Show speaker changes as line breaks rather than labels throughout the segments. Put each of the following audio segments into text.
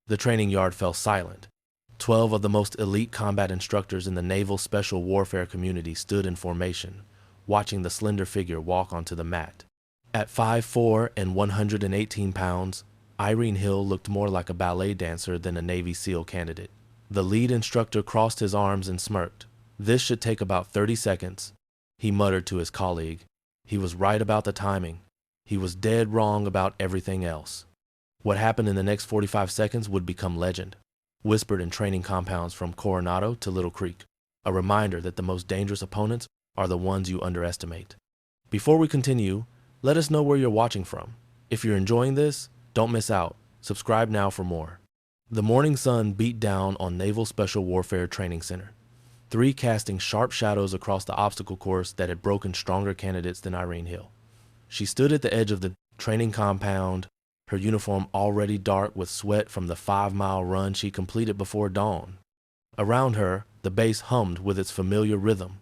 The training yard fell silent. 12 of the most elite combat instructors in the naval special warfare community stood in formation, watching the slender figure walk onto the mat. At 5'4" and 118 pounds, Irene Hill looked more like a ballet dancer than a Navy SEAL candidate. The lead instructor crossed his arms and smirked. "This should take about 30 seconds, he muttered to his colleague. He was right about the timing. He was dead wrong about everything else. What happened in the next 45 seconds would become legend, whispered in training compounds from Coronado to Little Creek, a reminder that the most dangerous opponents are the ones you underestimate. Before we continue, let us know where you're watching from. If you're enjoying this, don't miss out. Subscribe now for more. The morning sun beat down on Naval Special Warfare Training Center, 3 casting sharp shadows across the obstacle course that had broken stronger candidates than Irene Hill. She stood at the edge of the training compound, her uniform already dark with sweat from the 5-mile run she completed before dawn. Around her, the base hummed with its familiar rhythm,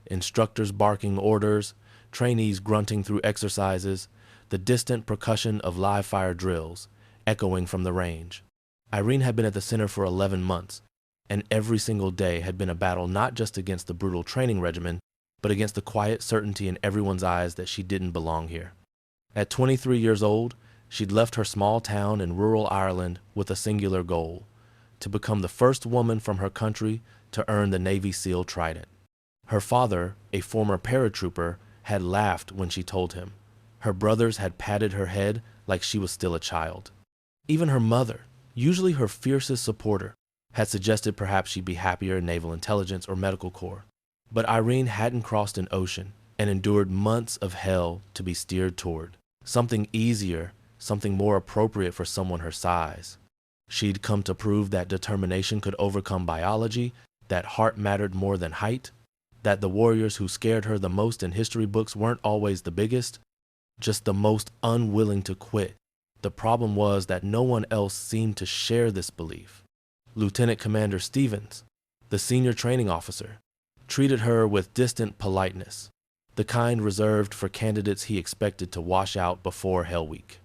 instructors barking orders, trainees grunting through exercises, the distant percussion of live-fire drills echoing from the range. Irene had been at the center for 11 months, and every single day had been a battle not just against the brutal training regimen, but against the quiet certainty in everyone's eyes that she didn't belong here. At 23 years old, she'd left her small town in rural Ireland with a singular goal: to become the first woman from her country to earn the Navy SEAL trident. Her father, a former paratrooper, had laughed when she told him. Her brothers had patted her head like she was still a child. Even her mother, usually her fiercest supporter, had suggested perhaps she'd be happier in naval intelligence or medical corps. But Irene hadn't crossed an ocean and endured months of hell to be steered toward something easier, something more appropriate for someone her size. She'd come to prove that determination could overcome biology, that heart mattered more than height, that the warriors who scared her the most in history books weren't always the biggest, just the most unwilling to quit. The problem was that no one else seemed to share this belief. Lieutenant Commander Stevens, the senior training officer, treated her with distant politeness, the kind reserved for candidates he expected to wash out before Hell Week.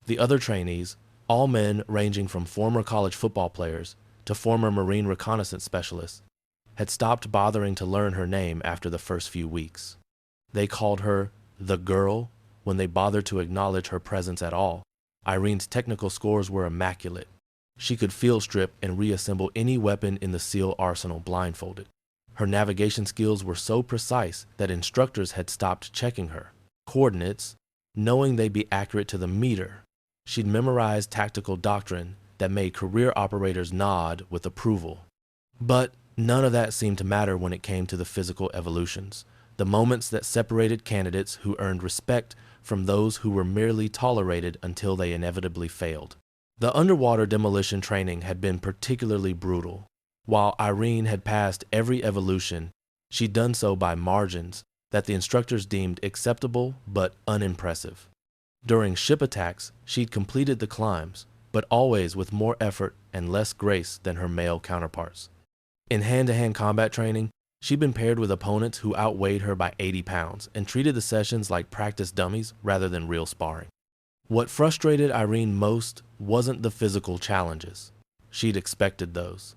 The other trainees, all men ranging from former college football players to former Marine reconnaissance specialists, had stopped bothering to learn her name after the first few weeks. They called her the girl when they bothered to acknowledge her presence at all. Irene's technical scores were immaculate. She could field strip and reassemble any weapon in the SEAL arsenal blindfolded. Her navigation skills were so precise that instructors had stopped checking her coordinates, knowing they'd be accurate to the meter. She'd memorized tactical doctrine that made career operators nod with approval. But none of that seemed to matter when it came to the physical evolutions, the moments that separated candidates who earned respect from those who were merely tolerated until they inevitably failed. The underwater demolition training had been particularly brutal. While Irene had passed every evolution, she'd done so by margins that the instructors deemed acceptable but unimpressive. During ship attacks, she'd completed the climbs, but always with more effort and less grace than her male counterparts. In hand-to-hand combat training, she'd been paired with opponents who outweighed her by 80 pounds and treated the sessions like practice dummies rather than real sparring. What frustrated Irene most wasn't the physical challenges. She'd expected those.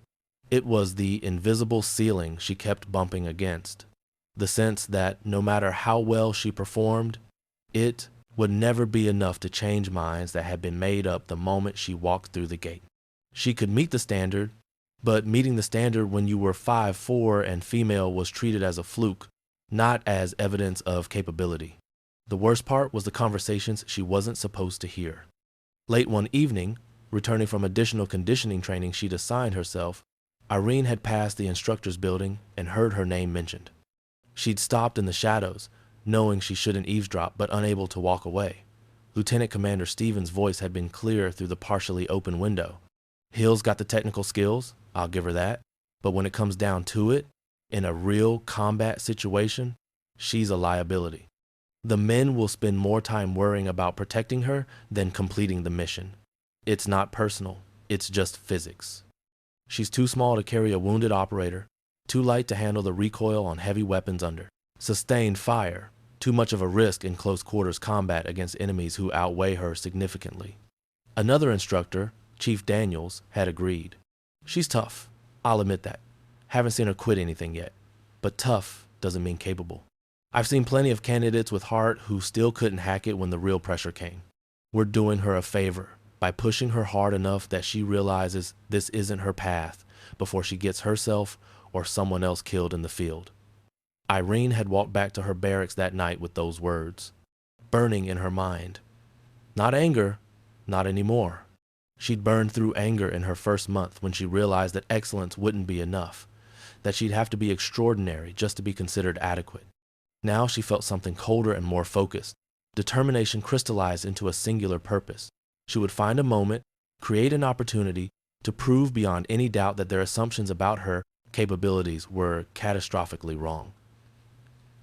It was the invisible ceiling she kept bumping against. The sense that no matter how well she performed, it would never be enough to change minds that had been made up the moment she walked through the gate. She could meet the standard, but meeting the standard when you were 5'4" and female was treated as a fluke, not as evidence of capability. The worst part was the conversations she wasn't supposed to hear. Late one evening, returning from additional conditioning training she'd assigned herself, Irene had passed the instructor's building and heard her name mentioned. She'd stopped in the shadows, knowing she shouldn't eavesdrop but unable to walk away. Lieutenant Commander Stevens' voice had been clear through the partially open window. "Hill's got the technical skills, I'll give her that, but when it comes down to it, in a real combat situation, she's a liability. The men will spend more time worrying about protecting her than completing the mission. It's not personal, it's just physics. She's too small to carry a wounded operator, too light to handle the recoil on heavy weapons under sustained fire, too much of a risk in close quarters combat against enemies who outweigh her significantly." Another instructor, Chief Daniels, had agreed. She's tough, I'll admit that. Haven't seen her quit anything yet. But tough doesn't mean capable. I've seen plenty of candidates with heart who still couldn't hack it when the real pressure came. We're doing her a favor by pushing her hard enough that she realizes this isn't her path before she gets herself or someone else killed in the field. Irene had walked back to her barracks that night with those words, burning in her mind. Not anger, not anymore. She'd burned through anger in her first month when she realized that excellence wouldn't be enough, that she'd have to be extraordinary just to be considered adequate. Now she felt something colder and more focused. Determination crystallized into a singular purpose. She would find a moment, create an opportunity to prove beyond any doubt that their assumptions about her capabilities were catastrophically wrong.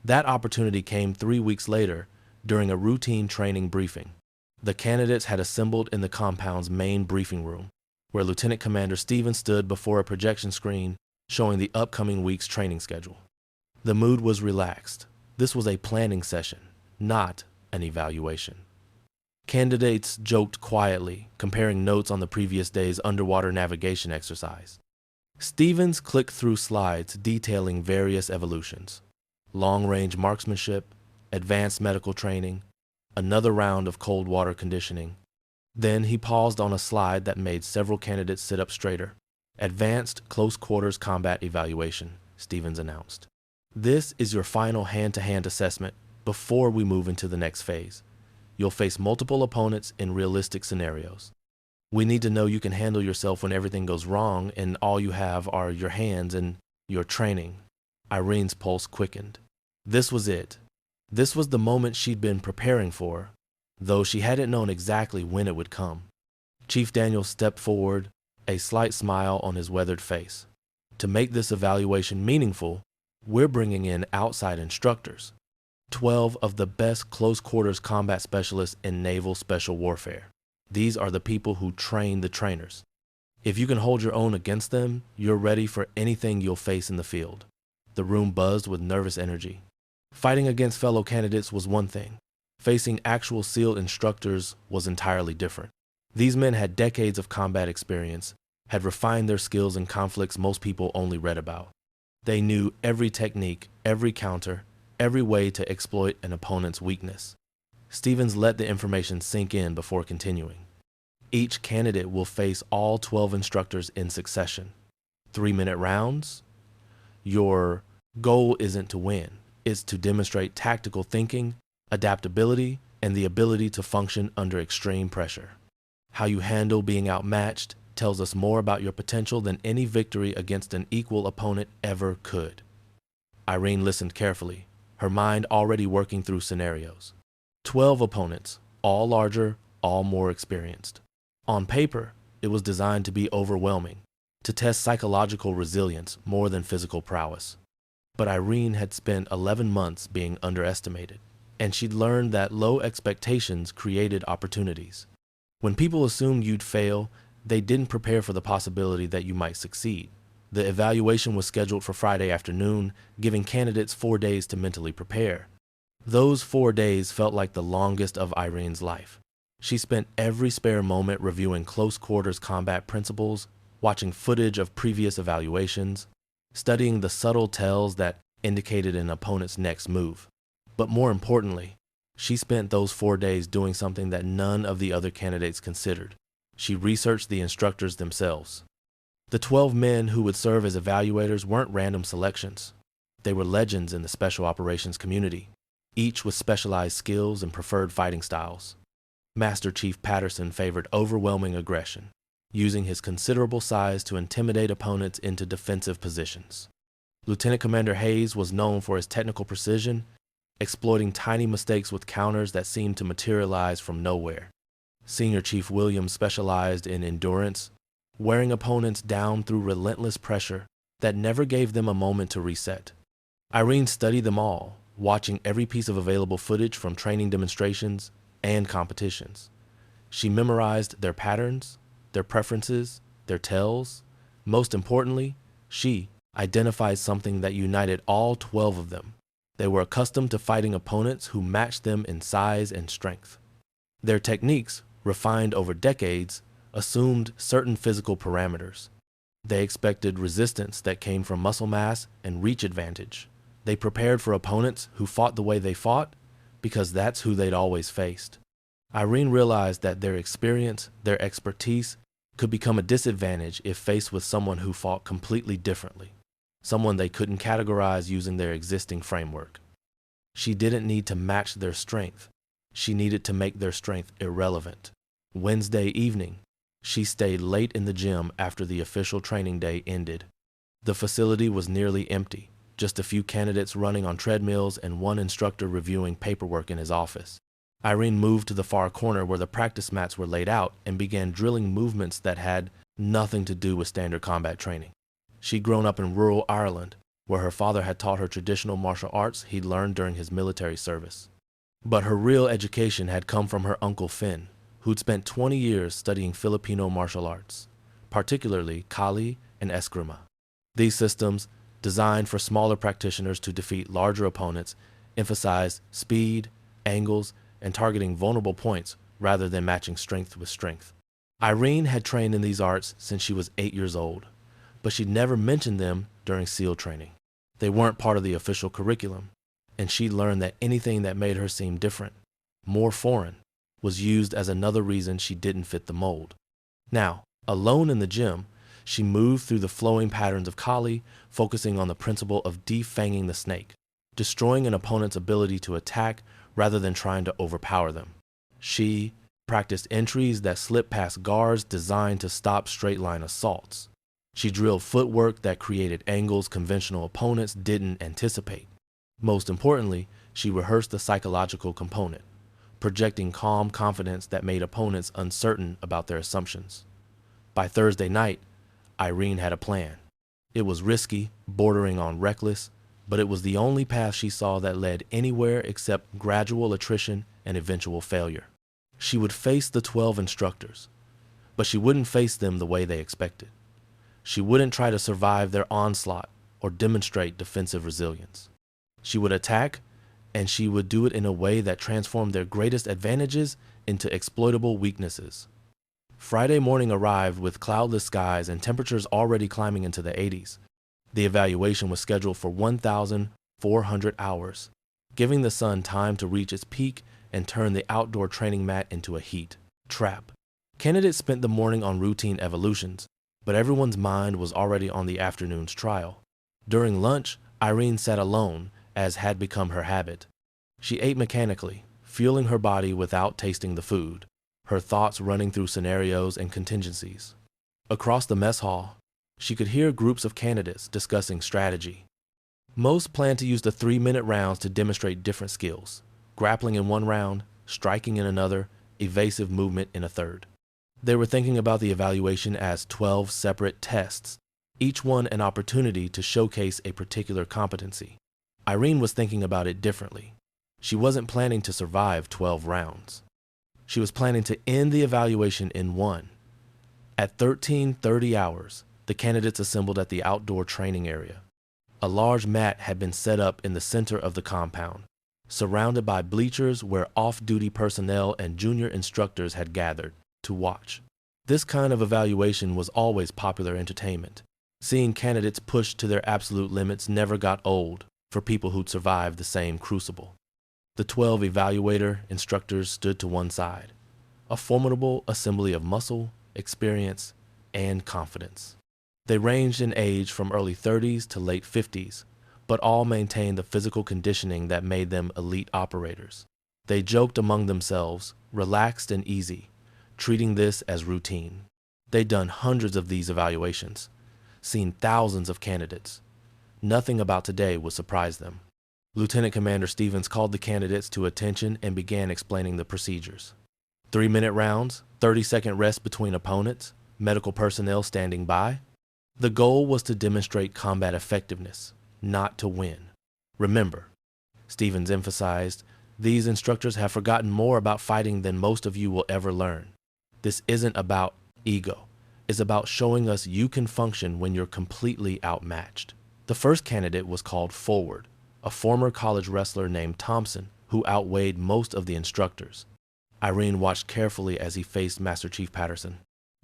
That opportunity came 3 weeks later during a routine training briefing. The candidates had assembled in the compound's main briefing room, where Lieutenant Commander Stevens stood before a projection screen showing the upcoming week's training schedule. The mood was relaxed. This was a planning session, not an evaluation. Candidates joked quietly, comparing notes on the previous day's underwater navigation exercise. Stevens clicked through slides detailing various evolutions: long-range marksmanship, advanced medical training, another round of cold water conditioning. Then he paused on a slide that made several candidates sit up straighter. Advanced close quarters combat evaluation, Stevens announced. This is your final hand-to-hand assessment before we move into the next phase. You'll face multiple opponents in realistic scenarios. We need to know you can handle yourself when everything goes wrong and all you have are your hands and your training. Irene's pulse quickened. This was it. This was the moment she'd been preparing for, though she hadn't known exactly when it would come. Chief Daniels stepped forward, a slight smile on his weathered face. To make this evaluation meaningful, we're bringing in outside instructors, 12 of the best close-quarters combat specialists in naval special warfare. These are the people who train the trainers. If you can hold your own against them, you're ready for anything you'll face in the field. The room buzzed with nervous energy. Fighting against fellow candidates was one thing. Facing actual SEAL instructors was entirely different. These men had decades of combat experience, had refined their skills in conflicts most people only read about. They knew every technique, every counter, every way to exploit an opponent's weakness. Stevens let the information sink in before continuing. Each candidate will face all 12 instructors in succession. 3-minute rounds. Your goal isn't to win. It's to demonstrate tactical thinking, adaptability, and the ability to function under extreme pressure. How you handle being outmatched tells us more about your potential than any victory against an equal opponent ever could. Irene listened carefully, her mind already working through scenarios. 12 opponents, all larger, all more experienced. On paper, it was designed to be overwhelming, to test psychological resilience more than physical prowess. But Irene had spent 11 months being underestimated, and she'd learned that low expectations created opportunities. When people assumed you'd fail, they didn't prepare for the possibility that you might succeed. The evaluation was scheduled for Friday afternoon, giving candidates 4 days to mentally prepare. Those 4 days felt like the longest of Irene's life. She spent every spare moment reviewing close quarters combat principles, watching footage of previous evaluations, studying the subtle tells that indicated an opponent's next move. But more importantly, she spent those 4 days doing something that none of the other candidates considered. She researched the instructors themselves. The 12 men who would serve as evaluators weren't random selections. They were legends in the special operations community, each with specialized skills and preferred fighting styles. Master Chief Patterson favored overwhelming aggression, using his considerable size to intimidate opponents into defensive positions. Lieutenant Commander Hayes was known for his technical precision, exploiting tiny mistakes with counters that seemed to materialize from nowhere. Senior Chief Williams specialized in endurance, wearing opponents down through relentless pressure that never gave them a moment to reset. Irene studied them all, watching every piece of available footage from training demonstrations and competitions. She memorized their patterns, their preferences, their tells. Most importantly, she identified something that united all 12 of them. They were accustomed to fighting opponents who matched them in size and strength. Their techniques, refined over decades, assumed certain physical parameters. They expected resistance that came from muscle mass and reach advantage. They prepared for opponents who fought the way they fought because that's who they'd always faced. Irene realized that their experience, their expertise, could become a disadvantage if faced with someone who fought completely differently, someone they couldn't categorize using their existing framework. She didn't need to match their strength. She needed to make their strength irrelevant. Wednesday evening, she stayed late in the gym after the official training day ended. The facility was nearly empty, just a few candidates running on treadmills and one instructor reviewing paperwork in his office. Irene moved to the far corner where the practice mats were laid out and began drilling movements that had nothing to do with standard combat training. She'd grown up in rural Ireland, where her father had taught her traditional martial arts he'd learned during his military service. But her real education had come from her uncle Finn, who'd spent 20 years studying Filipino martial arts, particularly Kali and Eskrima. These systems, designed for smaller practitioners to defeat larger opponents, emphasized speed, angles, and targeting vulnerable points rather than matching strength with strength. Irene had trained in these arts since she was 8 years old, but she'd never mentioned them during SEAL training. They weren't part of the official curriculum, and she'd learned that anything that made her seem different, more foreign, was used as another reason she didn't fit the mold. Now, alone in the gym, she moved through the flowing patterns of Kali, focusing on the principle of defanging the snake, destroying an opponent's ability to attack rather than trying to overpower them. She practiced entries that slipped past guards designed to stop straight-line assaults. She drilled footwork that created angles conventional opponents didn't anticipate. Most importantly, she rehearsed the psychological component, projecting calm confidence that made opponents uncertain about their assumptions. By Thursday night, Irene had a plan. It was risky, bordering on reckless, but it was the only path she saw that led anywhere except gradual attrition and eventual failure. She would face the 12 instructors, but she wouldn't face them the way they expected. She wouldn't try to survive their onslaught or demonstrate defensive resilience. She would attack, and she would do it in a way that transformed their greatest advantages into exploitable weaknesses. Friday morning arrived with cloudless skies and temperatures already climbing into the 80s. The evaluation was scheduled for 1,400 hours, giving the sun time to reach its peak and turn the outdoor training mat into a heat trap. Candidates spent the morning on routine evolutions, but everyone's mind was already on the afternoon's trial. During lunch, Irene sat alone, as had become her habit. She ate mechanically, fueling her body without tasting the food, her thoughts running through scenarios and contingencies. Across the mess hall, she could hear groups of candidates discussing strategy. Most planned to use the 3-minute rounds to demonstrate different skills, grappling in one round, striking in another, evasive movement in a third. They were thinking about the evaluation as 12 separate tests, each one an opportunity to showcase a particular competency. Irene was thinking about it differently. She wasn't planning to survive 12 rounds. She was planning to end the evaluation in one. At 13:30 hours, the candidates assembled at the outdoor training area. A large mat had been set up in the center of the compound, surrounded by bleachers where off-duty personnel and junior instructors had gathered to watch. This kind of evaluation was always popular entertainment. Seeing candidates pushed to their absolute limits never got old for people who'd survived the same crucible. The 12 evaluator instructors stood to one side, a formidable assembly of muscle, experience, and confidence. They ranged in age from early 30s to late 50s, but all maintained the physical conditioning that made them elite operators. They joked among themselves, relaxed and easy, treating this as routine. They'd done hundreds of these evaluations, seen thousands of candidates. Nothing about today would surprise them. Lieutenant Commander Stevens called the candidates to attention and began explaining the procedures. 3-minute rounds, 30-second rest between opponents, medical personnel standing by. The goal was to demonstrate combat effectiveness, not to win. Remember, Stevens emphasized, these instructors have forgotten more about fighting than most of you will ever learn. This isn't about ego. It's about showing us you can function when you're completely outmatched. The first candidate was called Forward, a former college wrestler named Thompson who outweighed most of the instructors. Irene watched carefully as he faced Master Chief Patterson.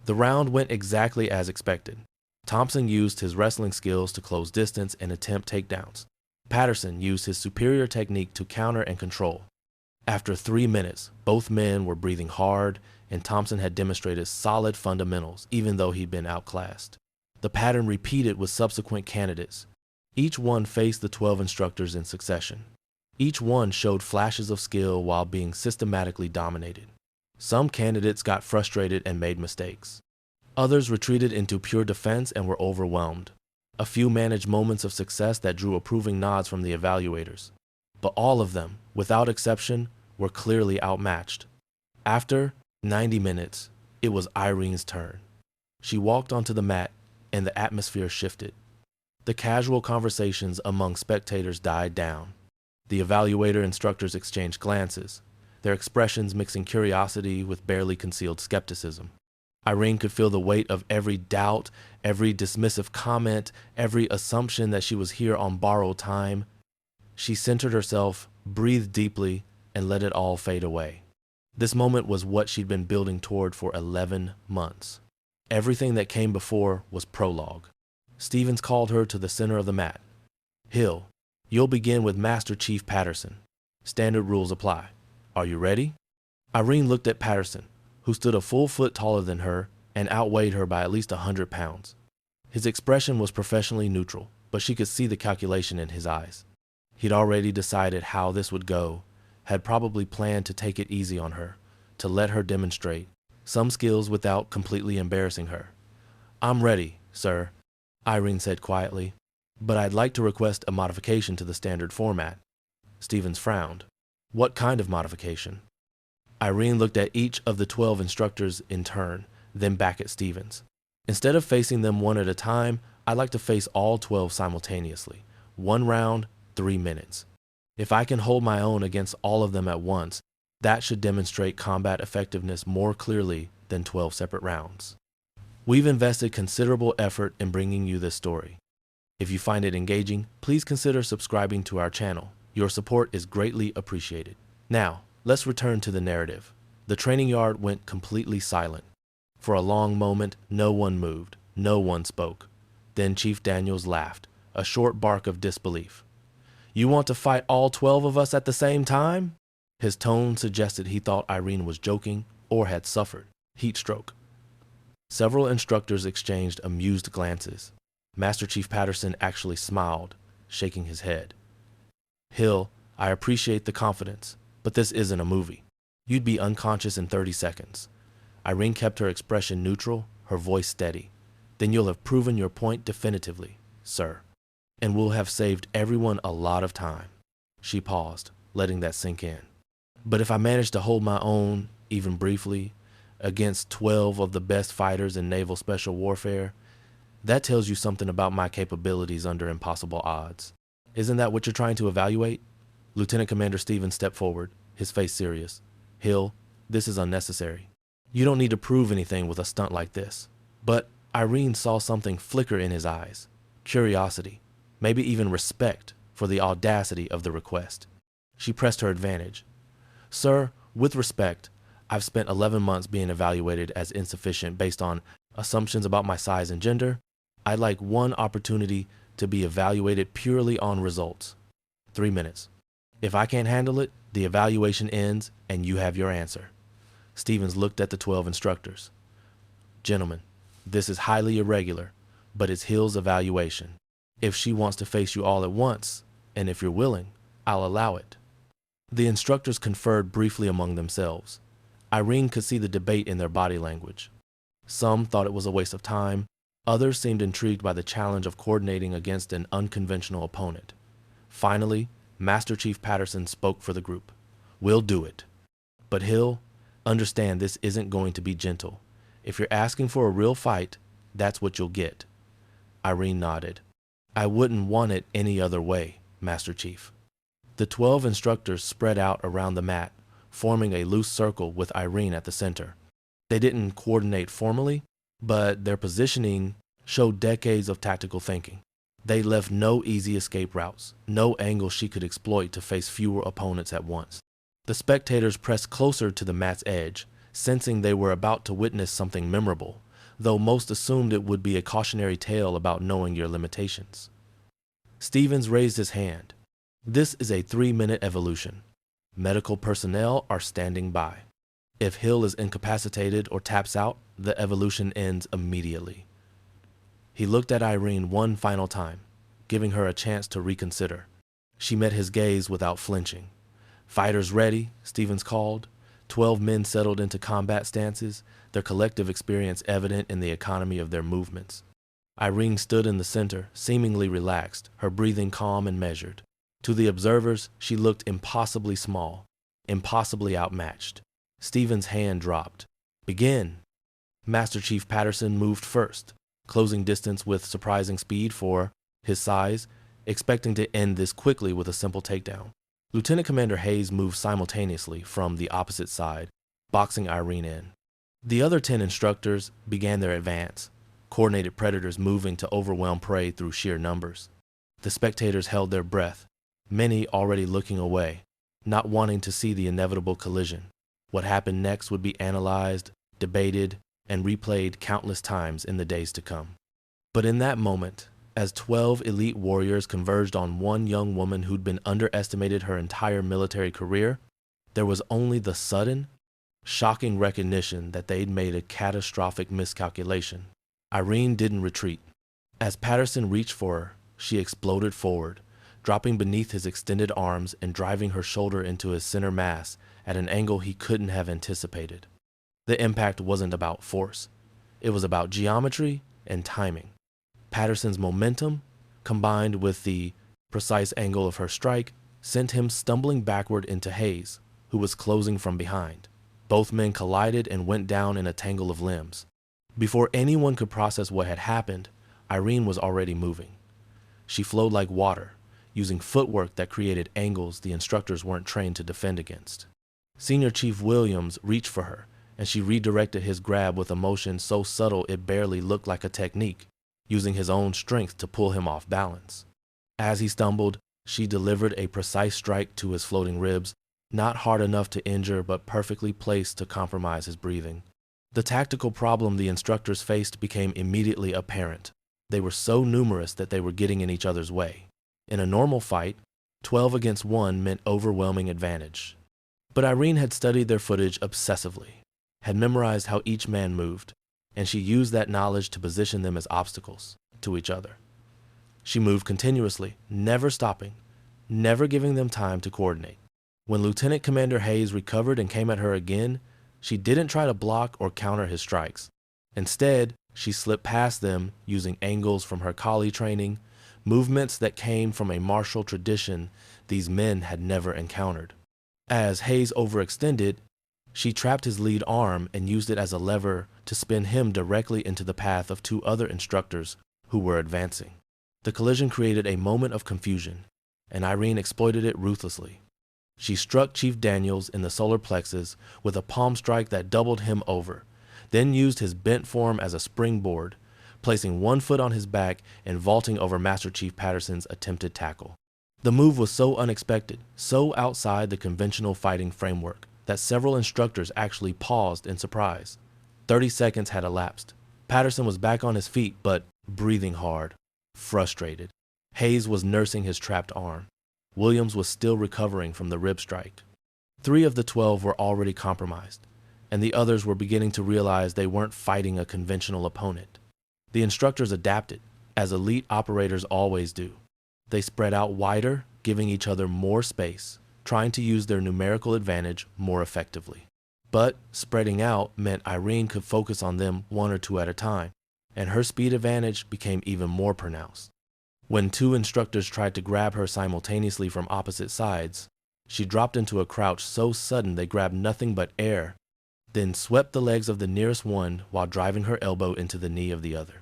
The round went exactly as expected. Thompson used his wrestling skills to close distance and attempt takedowns. Patterson used his superior technique to counter and control. After 3 minutes, both men were breathing hard, and Thompson had demonstrated solid fundamentals, even though he'd been outclassed. The pattern repeated with subsequent candidates. Each one faced the 12 instructors in succession. Each one showed flashes of skill while being systematically dominated. Some candidates got frustrated and made mistakes. Others retreated into pure defense and were overwhelmed. A few managed moments of success that drew approving nods from the evaluators. But all of them, without exception, were clearly outmatched. After 90 minutes, it was Irene's turn. She walked onto the mat, and the atmosphere shifted. The casual conversations among spectators died down. The evaluator instructors exchanged glances, their expressions mixing curiosity with barely concealed skepticism. Irene could feel the weight of every doubt, every dismissive comment, every assumption that she was here on borrowed time. She centered herself, breathed deeply, and let it all fade away. This moment was what she'd been building toward for 11 months. Everything that came before was prologue. Stevens called her to the center of the mat. "Hill, you'll begin with Master Chief Patterson. Standard rules apply. Are you ready?" Irene looked at Patterson, who stood a full foot taller than her and outweighed her by at least 100 pounds. His expression was professionally neutral, but she could see the calculation in his eyes. He'd already decided how this would go, had probably planned to take it easy on her, to let her demonstrate some skills without completely embarrassing her. "I'm ready, sir," Irene said quietly, "but I'd like to request a modification to the standard format." Stevens frowned. "What kind of modification?" Irene looked at each of the 12 instructors in turn, then back at Stevens. "Instead of facing them one at a time, I'd like to face all 12 simultaneously. 1 round, 3 minutes. If I can hold my own against all of them at once, that should demonstrate combat effectiveness more clearly than 12 separate rounds. We've invested considerable effort in bringing you this story. If you find it engaging, please consider subscribing to our channel. Your support is greatly appreciated. Now, let's return to the narrative. The training yard went completely silent. For a long moment, no one moved, no one spoke. Then Chief Daniels laughed, a short bark of disbelief. "You want to fight all 12 of us at the same time?" His tone suggested he thought Irene was joking or had suffered heat stroke. Several instructors exchanged amused glances. Master Chief Patterson actually smiled, shaking his head. "Hill, I appreciate the confidence, but this isn't a movie. You'd be unconscious in 30 seconds. Irene kept her expression neutral, her voice steady. "Then you'll have proven your point definitively, sir. And we'll have saved everyone a lot of time." She paused, letting that sink in. "But if I manage to hold my own, even briefly, against 12 of the best fighters in naval special warfare, that tells you something about my capabilities under impossible odds. Isn't that what you're trying to evaluate?" Lieutenant Commander Stevens stepped forward, his face serious. "Hill, this is unnecessary. You don't need to prove anything with a stunt like this." But Irene saw something flicker in his eyes. Curiosity, maybe even respect for the audacity of the request. She pressed her advantage. "Sir, with respect, I've spent 11 months being evaluated as insufficient based on assumptions about my size and gender. I'd like one opportunity to be evaluated purely on results. 3 minutes. If I can't handle it, the evaluation ends and you have your answer." Stevens looked at the 12 instructors. "Gentlemen, this is highly irregular, but it's Hill's evaluation. If she wants to face you all at once, and if you're willing, I'll allow it." The instructors conferred briefly among themselves. Irene could see the debate in their body language. Some thought it was a waste of time. Others seemed intrigued by the challenge of coordinating against an unconventional opponent. Finally, Master Chief Patterson spoke for the group. "We'll do it. But Hill, understand this isn't going to be gentle. If you're asking for a real fight, that's what you'll get." Irene nodded. "I wouldn't want it any other way, Master Chief." The 12 instructors spread out around the mat, forming a loose circle with Irene at the center. They didn't coordinate formally, but their positioning showed decades of tactical thinking. They left no easy escape routes, no angle she could exploit to face fewer opponents at once. The spectators pressed closer to the mat's edge, sensing they were about to witness something memorable, though most assumed it would be a cautionary tale about knowing your limitations. Stevens raised his hand. This is a 3-minute evolution. Medical personnel are standing by. If Hill is incapacitated or taps out, the evolution ends immediately. He looked at Irene one final time, giving her a chance to reconsider. She met his gaze without flinching. Fighters ready, Stevens called. 12 men settled into combat stances, their collective experience evident in the economy of their movements. Irene stood in the center, seemingly relaxed, her breathing calm and measured. To the observers, she looked impossibly small, impossibly outmatched. Stevens' hand dropped. Begin! Master Chief Patterson moved first, closing distance with surprising speed for his size, expecting to end this quickly with a simple takedown. Lieutenant Commander Hayes moved simultaneously from the opposite side, boxing Irene in. The other 10 instructors began their advance, coordinated predators moving to overwhelm prey through sheer numbers. The spectators held their breath, many already looking away, not wanting to see the inevitable collision. What happened next would be analyzed, debated, and replayed countless times in the days to come. But in that moment, as 12 elite warriors converged on one young woman who'd been underestimated her entire military career, there was only the sudden, shocking recognition that they'd made a catastrophic miscalculation. Irene didn't retreat. As Patterson reached for her, she exploded forward, dropping beneath his extended arms and driving her shoulder into his center mass at an angle he couldn't have anticipated. The impact wasn't about force. It was about geometry and timing. Patterson's momentum, combined with the precise angle of her strike, sent him stumbling backward into Hayes, who was closing from behind. Both men collided and went down in a tangle of limbs. Before anyone could process what had happened, Irene was already moving. She flowed like water, using footwork that created angles the instructors weren't trained to defend against. Senior Chief Williams reached for her, and she redirected his grab with a motion so subtle it barely looked like a technique, using his own strength to pull him off balance. As he stumbled, she delivered a precise strike to his floating ribs, not hard enough to injure but perfectly placed to compromise his breathing. The tactical problem the instructors faced became immediately apparent. They were so numerous that they were getting in each other's way. In a normal fight, 12 against 1 meant overwhelming advantage. But Irene had studied their footage obsessively, had memorized how each man moved, and she used that knowledge to position them as obstacles to each other. She moved continuously, never stopping, never giving them time to coordinate. When Lieutenant Commander Hayes recovered and came at her again, she didn't try to block or counter his strikes. Instead, she slipped past them using angles from her Kali training, movements that came from a martial tradition these men had never encountered. As Hayes overextended, she trapped his lead arm and used it as a lever to spin him directly into the path of 2 other instructors who were advancing. The collision created a moment of confusion, and Irene exploited it ruthlessly. She struck Chief Daniels in the solar plexus with a palm strike that doubled him over, then used his bent form as a springboard, placing one foot on his back and vaulting over Master Chief Patterson's attempted tackle. The move was so unexpected, so outside the conventional fighting framework, that several instructors actually paused in surprise. 30 seconds had elapsed. Patterson was back on his feet, but breathing hard, frustrated. Hayes was nursing his trapped arm. Williams was still recovering from the rib strike. 3 of the 12 were already compromised, and the others were beginning to realize they weren't fighting a conventional opponent. The instructors adapted, as elite operators always do. They spread out wider, giving each other more space, trying to use their numerical advantage more effectively. But spreading out meant Irene could focus on them 1 or 2 at a time, and her speed advantage became even more pronounced. When 2 instructors tried to grab her simultaneously from opposite sides, she dropped into a crouch so sudden they grabbed nothing but air, then swept the legs of the nearest one while driving her elbow into the knee of the other.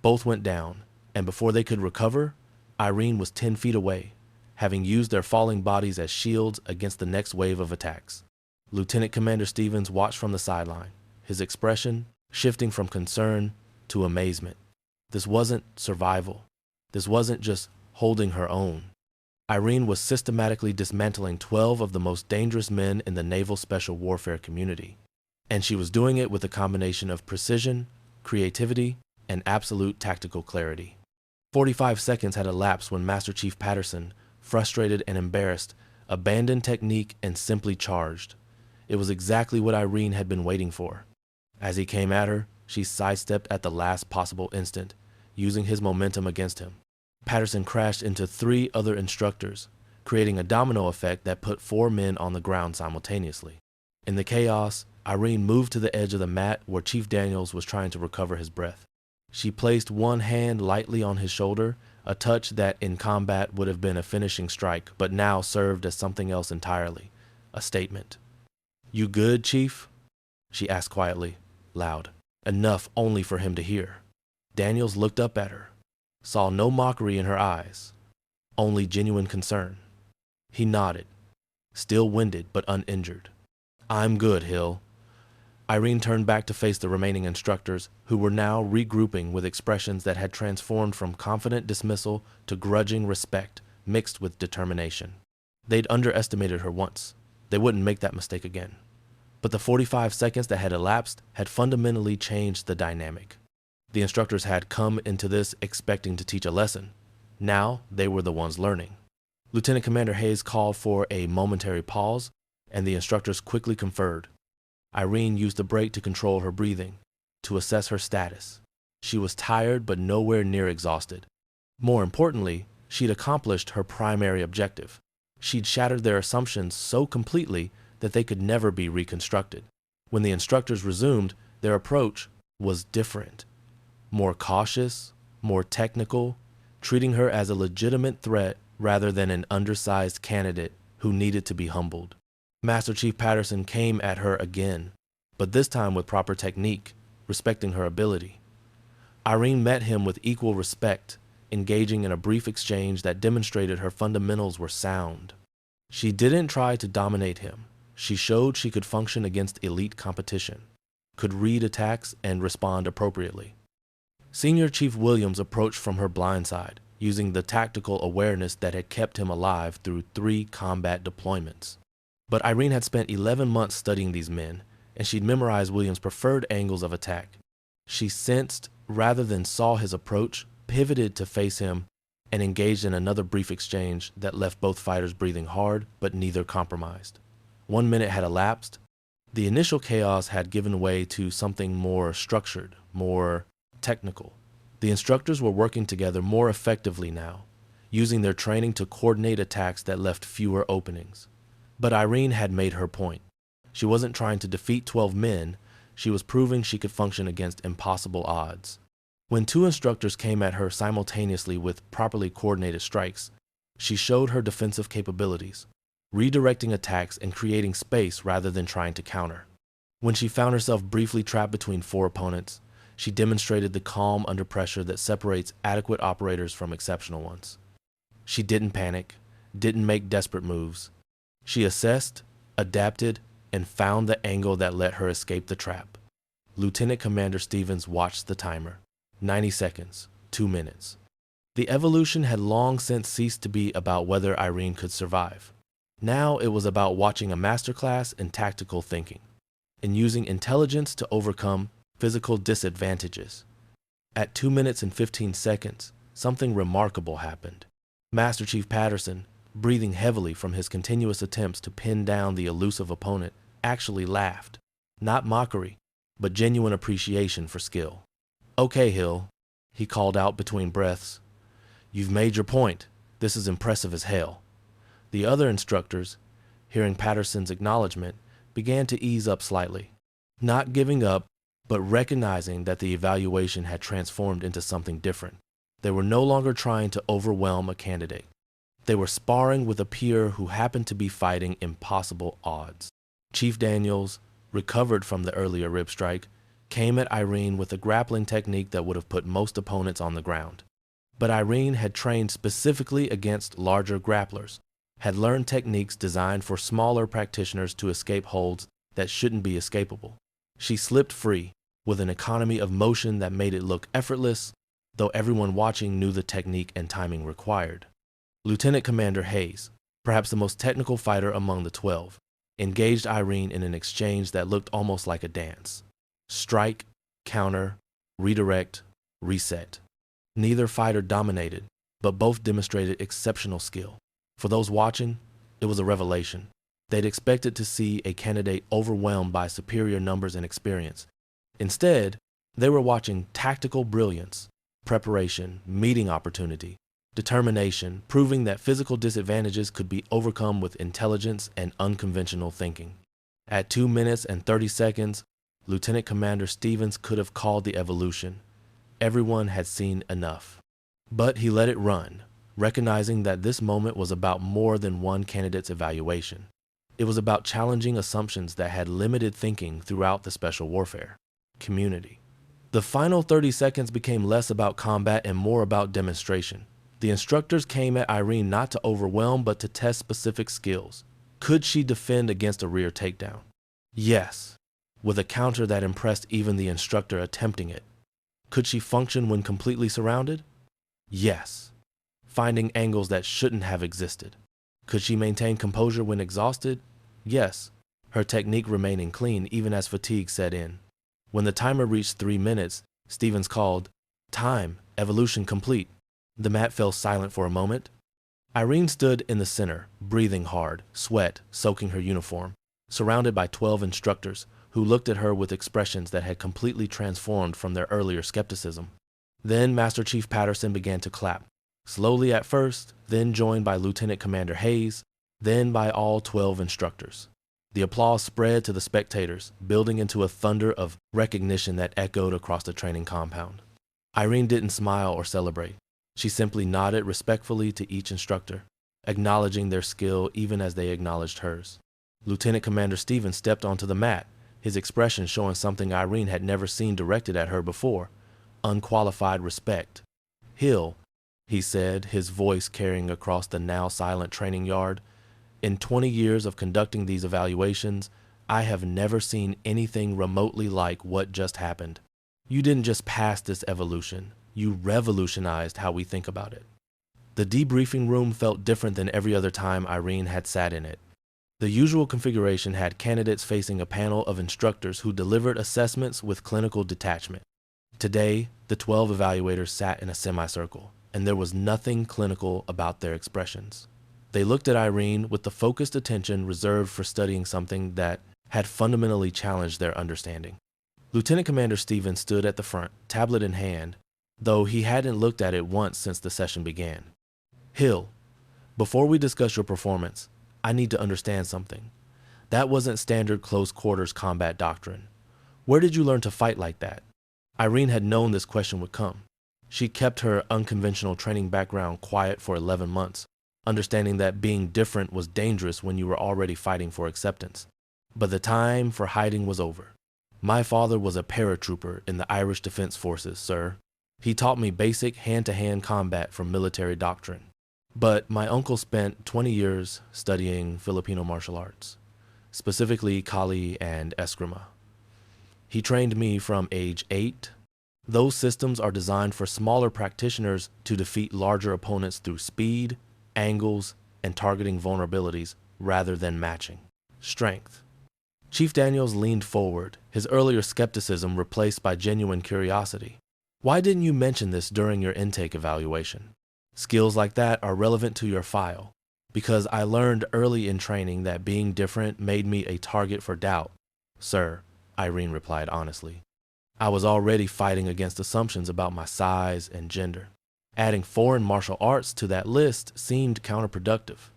Both went down, and before they could recover, Irene was 10 feet away, having used their falling bodies as shields against the next wave of attacks. Lieutenant Commander Stevens watched from the sideline, his expression shifting from concern to amazement. This wasn't survival. This wasn't just holding her own. Irene was systematically dismantling 12 of the most dangerous men in the naval special warfare community, and she was doing it with a combination of precision, creativity, and absolute tactical clarity. 45 seconds had elapsed when Master Chief Patterson, frustrated and embarrassed, abandoned technique and simply charged. It was exactly what Irene had been waiting for. As he came at her, she sidestepped at the last possible instant, using his momentum against him. Patterson crashed into 3 other instructors, creating a domino effect that put 4 men on the ground simultaneously. In the chaos, Irene moved to the edge of the mat where Chief Daniels was trying to recover his breath. She placed one hand lightly on his shoulder, a touch that in combat would have been a finishing strike, but now served as something else entirely, a statement. "You good, Chief?" she asked quietly, loud, enough only for him to hear. Daniels looked up at her, saw no mockery in her eyes, only genuine concern. He nodded, still winded but uninjured. "I'm good, Hill." Irene turned back to face the remaining instructors, who were now regrouping with expressions that had transformed from confident dismissal to grudging respect mixed with determination. They'd underestimated her once. They wouldn't make that mistake again. But the 45 seconds that had elapsed had fundamentally changed the dynamic. The instructors had come into this expecting to teach a lesson. Now they were the ones learning. Lieutenant Commander Hayes called for a momentary pause, and the instructors quickly conferred. Irene used the break to control her breathing, to assess her status. She was tired but nowhere near exhausted. More importantly, she'd accomplished her primary objective. She'd shattered their assumptions so completely that they could never be reconstructed. When the instructors resumed, their approach was different. More cautious, more technical, treating her as a legitimate threat rather than an undersized candidate who needed to be humbled. Master Chief Patterson came at her again, but this time with proper technique, respecting her ability. Irene met him with equal respect, engaging in a brief exchange that demonstrated her fundamentals were sound. She didn't try to dominate him. She showed she could function against elite competition, could read attacks and respond appropriately. Senior Chief Williams approached from her blind side, using the tactical awareness that had kept him alive through 3 combat deployments. But Irene had spent 11 months studying these men, and she'd memorized Williams' preferred angles of attack. She sensed, rather than saw his approach, pivoted to face him, and engaged in another brief exchange that left both fighters breathing hard, but neither compromised. 1 minute had elapsed. The initial chaos had given way to something more structured, more technical. The instructors were working together more effectively now, using their training to coordinate attacks that left fewer openings. But Irene had made her point. She wasn't trying to defeat 12 men, she was proving she could function against impossible odds. When 2 instructors came at her simultaneously with properly coordinated strikes, she showed her defensive capabilities, redirecting attacks and creating space rather than trying to counter. When she found herself briefly trapped between 4 opponents, she demonstrated the calm under pressure that separates adequate operators from exceptional ones. She didn't panic, didn't make desperate moves. She assessed, adapted, and found the angle that let her escape the trap. Lieutenant Commander Stevens watched the timer. 90 seconds, 2 minutes. The evolution had long since ceased to be about whether Irene could survive. Now it was about watching a masterclass in tactical thinking, and using intelligence to overcome physical disadvantages. At 2 minutes and 15 seconds, something remarkable happened. Master Chief Patterson, breathing heavily from his continuous attempts to pin down the elusive opponent, actually laughed. Not mockery, but genuine appreciation for skill. "Okay, Hill," he called out between breaths. "You've made your point. This is impressive as hell." The other instructors, hearing Patterson's acknowledgement, began to ease up slightly. Not giving up, but recognizing that the evaluation had transformed into something different. They were no longer trying to overwhelm a candidate. They were sparring with a peer who happened to be fighting impossible odds. Chief Daniels, recovered from the earlier rib strike, came at Irene with a grappling technique that would have put most opponents on the ground. But Irene had trained specifically against larger grapplers, had learned techniques designed for smaller practitioners to escape holds that shouldn't be escapable. She slipped free, with an economy of motion that made it look effortless, though everyone watching knew the technique and timing required. Lieutenant Commander Hayes, perhaps the most technical fighter among the 12, engaged Irene in an exchange that looked almost like a dance. Strike, counter, redirect, reset. Neither fighter dominated, but both demonstrated exceptional skill. For those watching, it was a revelation. They'd expected to see a candidate overwhelmed by superior numbers and experience. Instead, they were watching tactical brilliance, preparation, meeting opportunity, determination, proving that physical disadvantages could be overcome with intelligence and unconventional thinking. At 2 minutes and 30 seconds, Lieutenant Commander Stevens could have called the evolution. Everyone had seen enough. But he let it run, recognizing that this moment was about more than one candidate's evaluation. It was about challenging assumptions that had limited thinking throughout the special warfare community. The final 30 seconds became less about combat and more about demonstration. The instructors came at Irene not to overwhelm, but to test specific skills. Could she defend against a rear takedown? Yes, with a counter that impressed even the instructor attempting it. Could she function when completely surrounded? Yes, finding angles that shouldn't have existed. Could she maintain composure when exhausted? Yes, her technique remaining clean even as fatigue set in. When the timer reached 3 minutes, Stevens called, "Time, evolution complete." The mat fell silent for a moment. Irene stood in the center, breathing hard, sweat soaking her uniform, surrounded by 12 instructors who looked at her with expressions that had completely transformed from their earlier skepticism. Then Master Chief Patterson began to clap, slowly at first, then joined by Lieutenant Commander Hayes, then by all 12 instructors. The applause spread to the spectators, building into a thunder of recognition that echoed across the training compound. Irene didn't smile or celebrate. She simply nodded respectfully to each instructor, acknowledging their skill even as they acknowledged hers. Lieutenant Commander Stevens stepped onto the mat, his expression showing something Irene had never seen directed at her before: unqualified respect. "Hill," he said, his voice carrying across the now silent training yard, "in 20 years of conducting these evaluations, I have never seen anything remotely like what just happened. You didn't just pass this evolution, you revolutionized how we think about it." The debriefing room felt different than every other time Irene had sat in it. The usual configuration had candidates facing a panel of instructors who delivered assessments with clinical detachment. Today, the 12 evaluators sat in a semicircle, and there was nothing clinical about their expressions. They looked at Irene with the focused attention reserved for studying something that had fundamentally challenged their understanding. Lieutenant Commander Stevens stood at the front, tablet in hand, though he hadn't looked at it once since the session began. "Hill, before we discuss your performance, I need to understand something. That wasn't standard close quarters combat doctrine. Where did you learn to fight like that?" Irene had known this question would come. She kept her unconventional training background quiet for 11 months, understanding that being different was dangerous when you were already fighting for acceptance. But the time for hiding was over. "My father was a paratrooper in the Irish Defense Forces, sir. He taught me basic hand-to-hand combat from military doctrine. But my uncle spent 20 years studying Filipino martial arts, specifically Kali and Eskrima. He trained me from age 8. Those systems are designed for smaller practitioners to defeat larger opponents through speed, angles, and targeting vulnerabilities rather than matching strength." Chief Daniels leaned forward, his earlier skepticism replaced by genuine curiosity. "Why didn't you mention this during your intake evaluation? Skills like that are relevant to your file, because I learned early in training that being different made me a target for doubt." "Sir," Irene replied honestly, "I was already fighting against assumptions about my size and gender. Adding foreign martial arts to that list seemed counterproductive.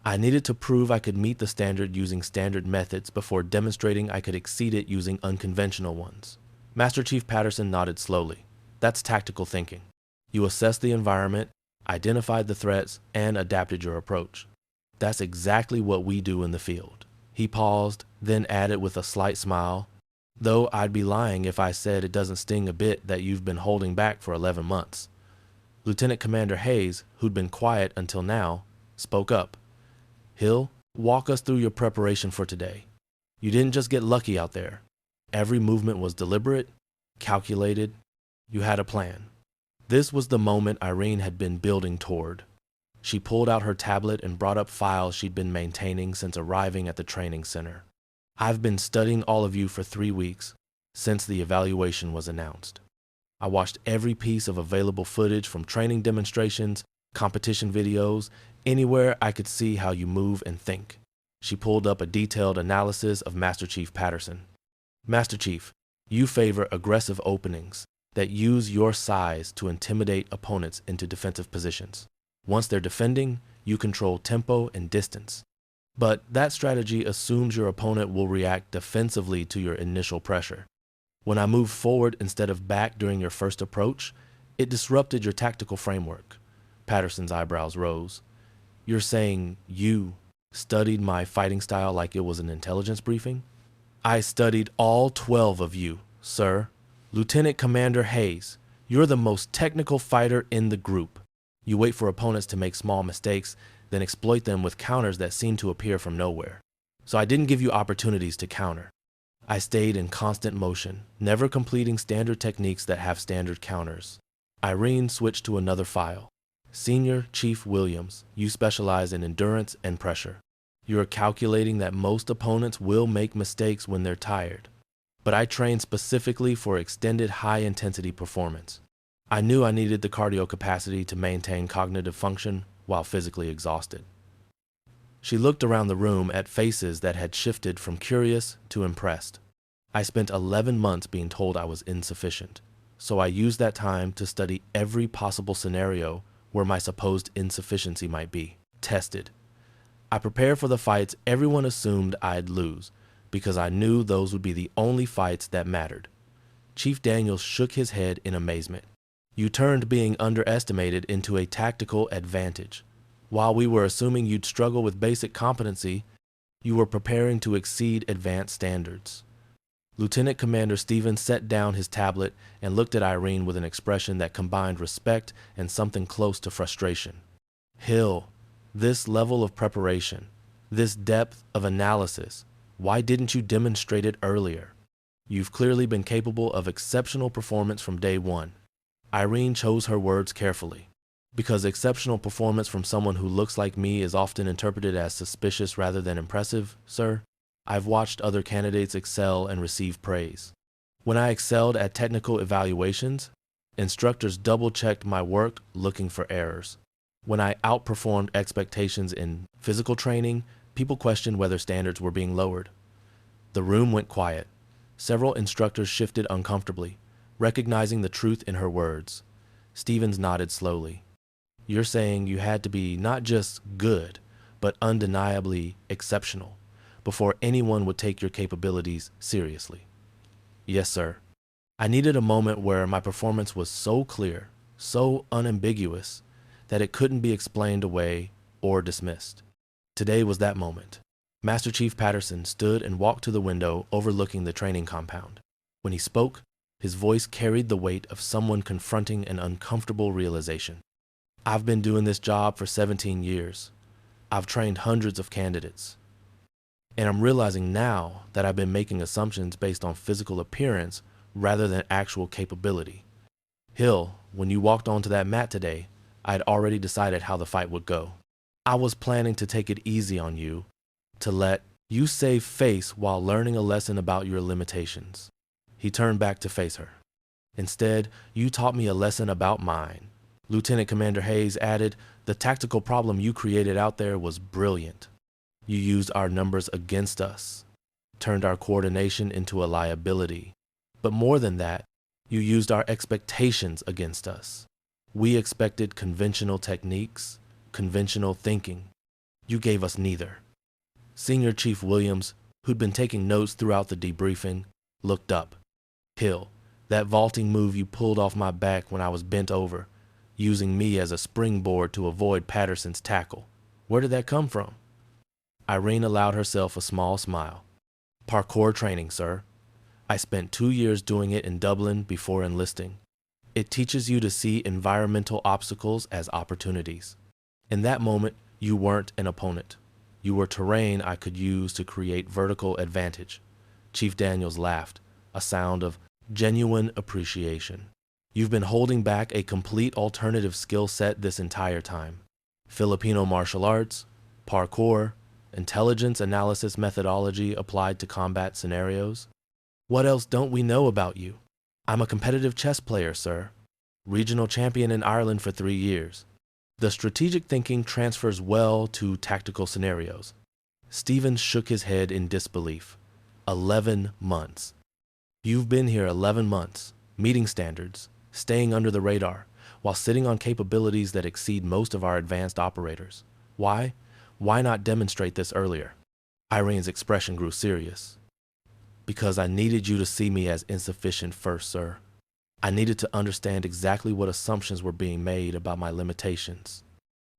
I needed to prove I could meet the standard using standard methods before demonstrating I could exceed it using unconventional ones." Master Chief Patterson nodded slowly. "That's tactical thinking. You assessed the environment, identified the threats, and adapted your approach. That's exactly what we do in the field." He paused, then added with a slight smile, "Though I'd be lying if I said it doesn't sting a bit that you've been holding back for 11 months. Lieutenant Commander Hayes, who'd been quiet until now, spoke up. "Hill, walk us through your preparation for today. You didn't just get lucky out there. Every movement was deliberate, calculated. You had a plan." This was the moment Irene had been building toward. She pulled out her tablet and brought up files she'd been maintaining since arriving at the training center. "I've been studying all of you for 3 weeks, since the evaluation was announced. I watched every piece of available footage from training demonstrations, competition videos, anywhere I could see how you move and think. She pulled up a detailed analysis of Master Chief Patterson. Master Chief, you favor aggressive openings that use your size to intimidate opponents into defensive positions. Once they're defending, you control tempo and distance. But that strategy assumes your opponent will react defensively to your initial pressure. When I moved forward instead of back during your first approach, it disrupted your tactical framework. Patterson's eyebrows rose. You're saying you studied my fighting style like it was an intelligence briefing? I studied all 12 of you, sir. Lieutenant Commander Hayes, you're the most technical fighter in the group. You wait for opponents to make small mistakes, then exploit them with counters that seem to appear from nowhere. So I didn't give you opportunities to counter. I stayed in constant motion, never completing standard techniques that have standard counters. Irene switched to another file. Senior Chief Williams, you specialize in endurance and pressure. You're calculating that most opponents will make mistakes when they're tired. But I trained specifically for extended high-intensity performance. I knew I needed the cardio capacity to maintain cognitive function while physically exhausted. She looked around the room at faces that had shifted from curious to impressed. I spent 11 months being told I was insufficient, so I used that time to study every possible scenario where my supposed insufficiency might be tested. I prepared for the fights everyone assumed I'd lose, because I knew those would be the only fights that mattered. Chief Daniels shook his head in amazement. You turned being underestimated into a tactical advantage. While we were assuming you'd struggle with basic competency, you were preparing to exceed advanced standards. Lieutenant Commander Stevens set down his tablet and looked at Irene with an expression that combined respect and something close to frustration. Hill, this level of preparation, this depth of analysis, why didn't you demonstrate it earlier? You've clearly been capable of exceptional performance from day one. Irene chose her words carefully. Because exceptional performance from someone who looks like me is often interpreted as suspicious rather than impressive, sir, I've watched other candidates excel and receive praise. When I excelled at technical evaluations, instructors double-checked my work looking for errors. When I outperformed expectations in physical training, people questioned whether standards were being lowered. The room went quiet. Several instructors shifted uncomfortably, recognizing the truth in her words. Stevens nodded slowly. You're saying you had to be not just good, but undeniably exceptional before anyone would take your capabilities seriously. Yes, sir. I needed a moment where my performance was so clear, so unambiguous, that it couldn't be explained away or dismissed. Today was that moment. Master Chief Patterson stood and walked to the window overlooking the training compound. When he spoke, his voice carried the weight of someone confronting an uncomfortable realization. I've been doing this job for 17 years. I've trained hundreds of candidates. And I'm realizing now that I've been making assumptions based on physical appearance rather than actual capability. Hill, when you walked onto that mat today, I had already decided how the fight would go. I was planning to take it easy on you, to let you save face while learning a lesson about your limitations. He turned back to face her. Instead, you taught me a lesson about mine. Lieutenant Commander Hayes added, the tactical problem you created out there was brilliant. You used our numbers against us, turned our coordination into a liability. But more than that, you used our expectations against us. We expected conventional techniques, conventional thinking. You gave us neither. Senior Chief Williams, who'd been taking notes throughout the debriefing, looked up. Hill, that vaulting move you pulled off my back when I was bent over, using me as a springboard to avoid Patterson's tackle. Where did that come from? Irene allowed herself a small smile. Parkour training, sir. I spent 2 years doing it in Dublin before enlisting. It teaches you to see environmental obstacles as opportunities. In that moment, you weren't an opponent. You were terrain I could use to create vertical advantage. Chief Daniels laughed, a sound of genuine appreciation. You've been holding back a complete alternative skill set this entire time. Filipino martial arts, parkour, intelligence analysis methodology applied to combat scenarios. What else don't we know about you? I'm a competitive chess player, sir. Regional champion in Ireland for 3 years. The strategic thinking transfers well to tactical scenarios. Stevens shook his head in disbelief. 11 months. You've been here 11 months, meeting standards, staying under the radar, while sitting on capabilities that exceed most of our advanced operators. Why? Why not demonstrate this earlier? Irene's expression grew serious. Because I needed you to see me as insufficient first, sir. I needed to understand exactly what assumptions were being made about my limitations.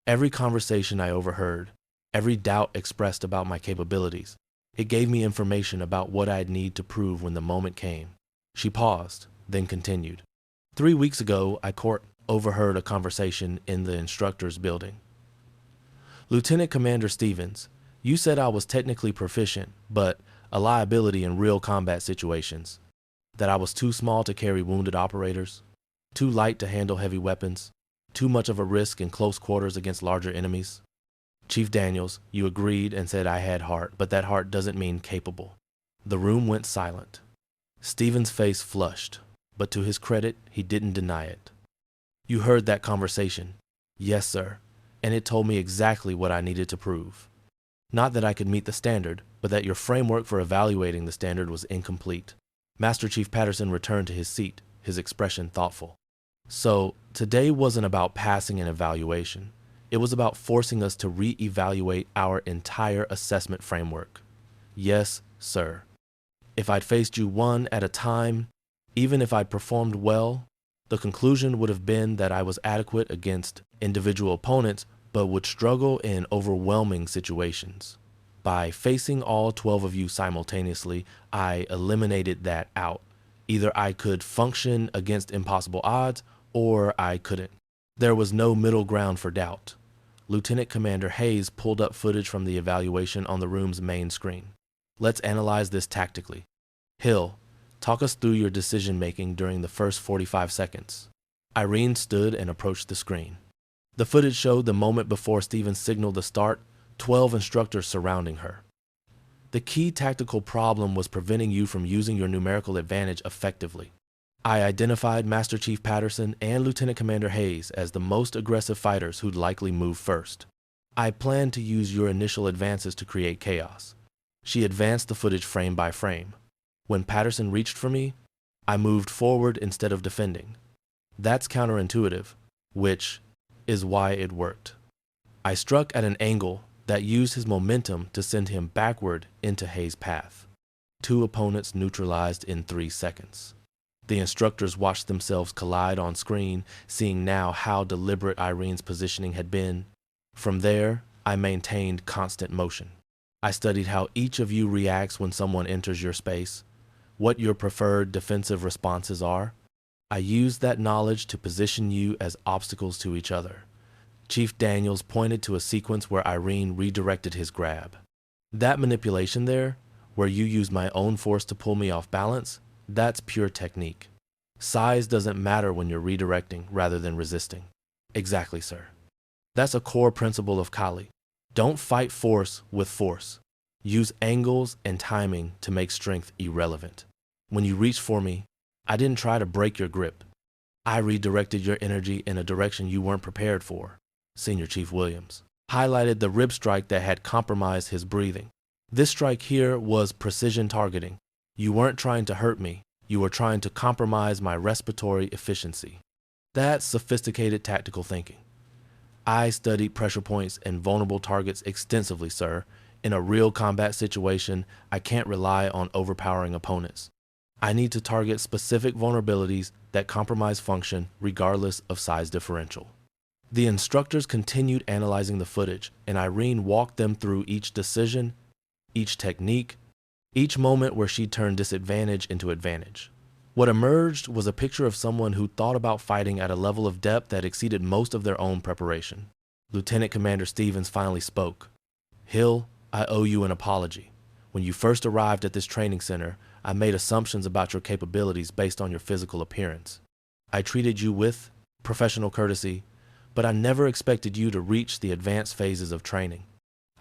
Every conversation I overheard, every doubt expressed about my capabilities, it gave me information about what I'd need to prove when the moment came. She paused, then continued. 3 weeks ago, I overheard a conversation in the instructor's building. Lieutenant Commander Stevens, you said I was technically proficient, but a liability in real combat situations. That I was too small to carry wounded operators, too light to handle heavy weapons, too much of a risk in close quarters against larger enemies. Chief Daniels, you agreed and said I had heart, but that heart doesn't mean capable. The room went silent. Stevens' face flushed, but to his credit, he didn't deny it. You heard that conversation. Yes, sir, and it told me exactly what I needed to prove. Not that I could meet the standard, but that your framework for evaluating the standard was incomplete. Master Chief Patterson returned to his seat, his expression thoughtful. So, today wasn't about passing an evaluation. It was about forcing us to re-evaluate our entire assessment framework. Yes, sir. If I'd faced you one at a time, even if I'd performed well, the conclusion would have been that I was adequate against individual opponents, but would struggle in overwhelming situations. By facing all 12 of you simultaneously, I eliminated that out. Either I could function against impossible odds, or I couldn't. There was no middle ground for doubt. Lieutenant Commander Hayes pulled up footage from the evaluation on the room's main screen. Let's analyze this tactically. Hill, talk us through your decision-making during the first 45 seconds. Irene stood and approached the screen. The footage showed the moment before Stevens signaled the start, 12 instructors surrounding her. The key tactical problem was preventing you from using your numerical advantage effectively. I identified Master Chief Patterson and Lieutenant Commander Hayes as the most aggressive fighters who'd likely move first. I planned to use your initial advances to create chaos. She advanced the footage frame by frame. When Patterson reached for me, I moved forward instead of defending. That's counterintuitive, which is why it worked. I struck at an angle that used his momentum to send him backward into Hayes' path. 2 opponents neutralized in 3 seconds. The instructors watched themselves collide on screen, seeing now how deliberate Irene's positioning had been. From there, I maintained constant motion. I studied how each of you reacts when someone enters your space, what your preferred defensive responses are. I used that knowledge to position you as obstacles to each other. Chief Daniels pointed to a sequence where Irene redirected his grab. That manipulation there, where you used my own force to pull me off balance, that's pure technique. Size doesn't matter when you're redirecting rather than resisting. Exactly, sir. That's a core principle of Kali. Don't fight force with force. Use angles and timing to make strength irrelevant. When you reached for me, I didn't try to break your grip. I redirected your energy in a direction you weren't prepared for. Senior Chief Williams highlighted the rib strike that had compromised his breathing. This strike here was precision targeting. You weren't trying to hurt me. You were trying to compromise my respiratory efficiency. That's sophisticated tactical thinking. I studied pressure points and vulnerable targets extensively, sir. In a real combat situation, I can't rely on overpowering opponents. I need to target specific vulnerabilities that compromise function regardless of size differential. The instructors continued analyzing the footage, and Irene walked them through each decision, each technique, each moment where she turned disadvantage into advantage. What emerged was a picture of someone who thought about fighting at a level of depth that exceeded most of their own preparation. Lieutenant Commander Stevens finally spoke. Hill, I owe you an apology. When you first arrived at this training center, I made assumptions about your capabilities based on your physical appearance. I treated you with professional courtesy, but I never expected you to reach the advanced phases of training.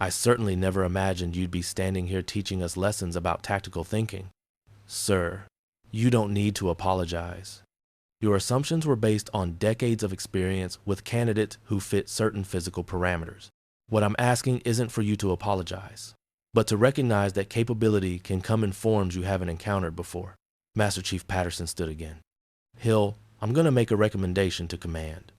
I certainly never imagined you'd be standing here teaching us lessons about tactical thinking. Sir, You don't need to apologize. Your assumptions were based on decades of experience with candidates who fit certain physical parameters. What I'm asking isn't for you to apologize, but to recognize that capability can come in forms you haven't encountered before. Master Chief Patterson stood again. Hill, I'm going to make a recommendation to command.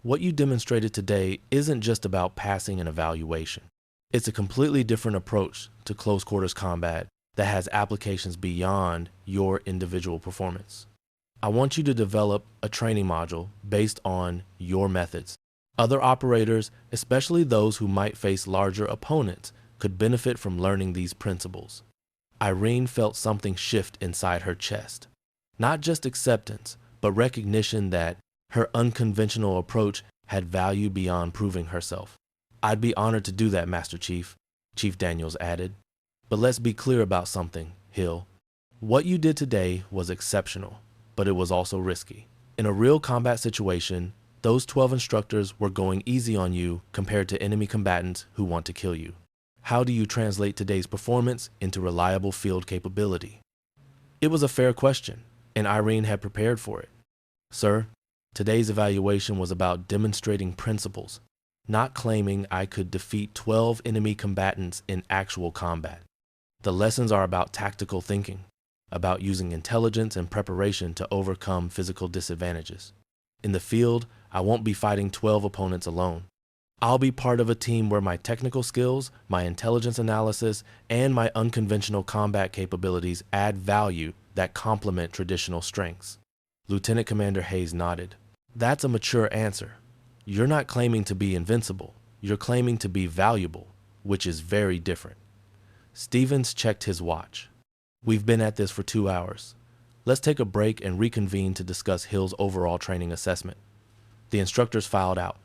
What you demonstrated today isn't just about passing an evaluation. It's a completely different approach to close quarters combat that has applications beyond your individual performance. I want you to develop a training module based on your methods. Other operators, especially those who might face larger opponents, could benefit from learning these principles. Irene felt something shift inside her chest. Not just acceptance, but recognition that her unconventional approach had value beyond proving herself. I'd be honored to do that, Master Chief, Chief Daniels added. But let's be clear about something, Hill. What you did today was exceptional, but it was also risky. In a real combat situation, those 12 instructors were going easy on you compared to enemy combatants who want to kill you. How do you translate today's performance into reliable field capability? It was a fair question, and Irene had prepared for it. Sir, today's evaluation was about demonstrating principles, not claiming I could defeat 12 enemy combatants in actual combat. The lessons are about tactical thinking, about using intelligence and preparation to overcome physical disadvantages. In the field, I won't be fighting 12 opponents alone. I'll be part of a team where my technical skills, my intelligence analysis, and my unconventional combat capabilities add value that complement traditional strengths. Lieutenant Commander Hayes nodded. That's a mature answer. You're not claiming to be invincible. You're claiming to be valuable, which is very different. Stevens checked his watch. We've been at this for 2 hours. Let's take a break and reconvene to discuss Hill's overall training assessment. The instructors filed out,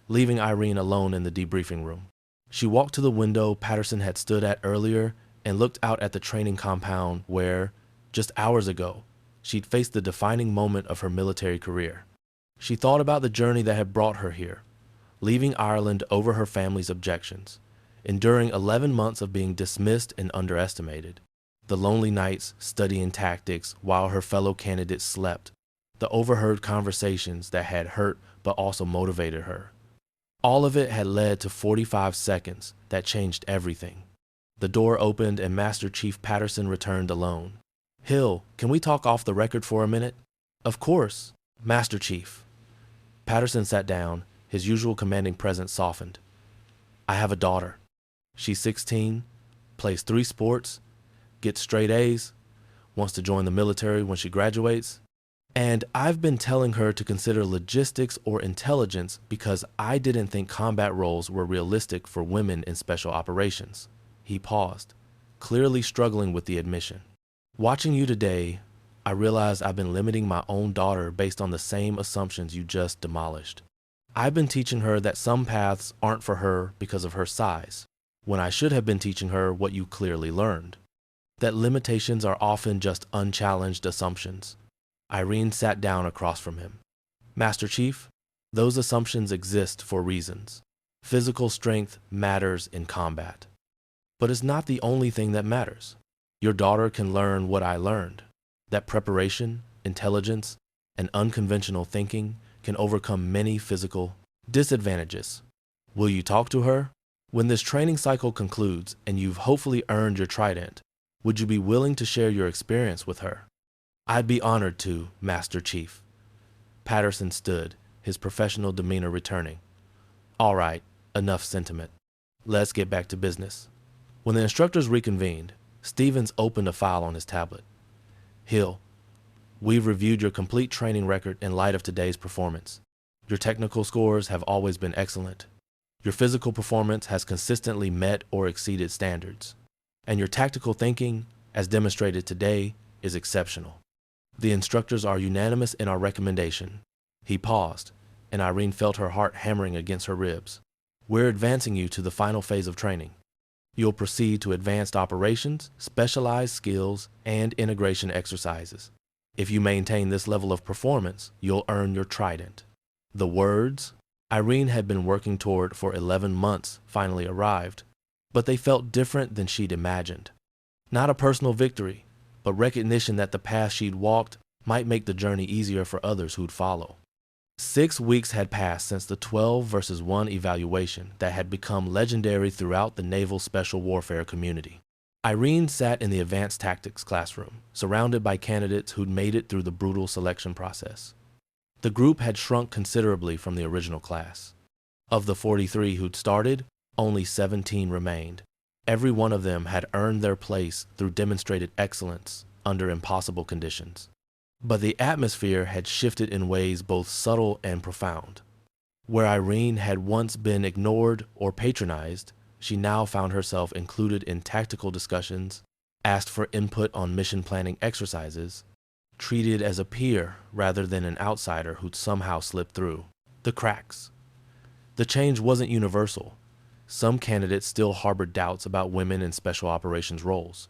leaving Irene alone in the debriefing room. She walked to the window Patterson had stood at earlier and looked out at the training compound where, just hours ago, she'd faced the defining moment of her military career. She thought about the journey that had brought her here, leaving Ireland over her family's objections, enduring 11 months of being dismissed and underestimated, the lonely nights studying tactics while her fellow candidates slept, the overheard conversations that had hurt but also motivated her. All of it had led to 45 seconds that changed everything. The door opened and Master Chief Patterson returned alone. Hill, can we talk off the record for a minute? Of course, Master Chief. Patterson sat down, his usual commanding presence softened. I have a daughter. She's 16, plays 3 sports, gets straight A's, wants to join the military when she graduates, and I've been telling her to consider logistics or intelligence because I didn't think combat roles were realistic for women in special operations. He paused, clearly struggling with the admission. Watching you today, I realized I've been limiting my own daughter based on the same assumptions you just demolished. I've been teaching her that some paths aren't for her because of her size, when I should have been teaching her what you clearly learned, that limitations are often just unchallenged assumptions. Irene sat down across from him. Master Chief, those assumptions exist for reasons. Physical strength matters in combat. But it's not the only thing that matters. Your daughter can learn what I learned, that preparation, intelligence, and unconventional thinking can overcome many physical disadvantages. Will you talk to her? When this training cycle concludes and you've hopefully earned your trident, would you be willing to share your experience with her? I'd be honored to, Master Chief. Patterson stood, his professional demeanor returning. All right, enough sentiment. Let's get back to business. When the instructors reconvened, Stevens opened a file on his tablet. Hill, we've reviewed your complete training record in light of today's performance. Your technical scores have always been excellent. Your physical performance has consistently met or exceeded standards. And your tactical thinking, as demonstrated today, is exceptional. The instructors are unanimous in our recommendation. He paused, and Irene felt her heart hammering against her ribs. We're advancing you to the final phase of training. You'll proceed to advanced operations, specialized skills, and integration exercises. If you maintain this level of performance, you'll earn your trident. The words Irene had been working toward for 11 months finally arrived, but they felt different than she'd imagined. Not a personal victory, but recognition that the path she'd walked might make the journey easier for others who'd follow. 6 weeks had passed since the 12 versus 1 evaluation that had become legendary throughout the naval special warfare community. Irene sat in the advanced tactics classroom, surrounded by candidates who'd made it through the brutal selection process. The group had shrunk considerably from the original class. Of the 43 who'd started, only 17 remained. Every one of them had earned their place through demonstrated excellence under impossible conditions. But the atmosphere had shifted in ways both subtle and profound. Where Irene had once been ignored or patronized, she now found herself included in tactical discussions, asked for input on mission planning exercises, treated as a peer rather than an outsider who'd somehow slipped through the cracks. The change wasn't universal. Some candidates still harbored doubts about women in special operations roles.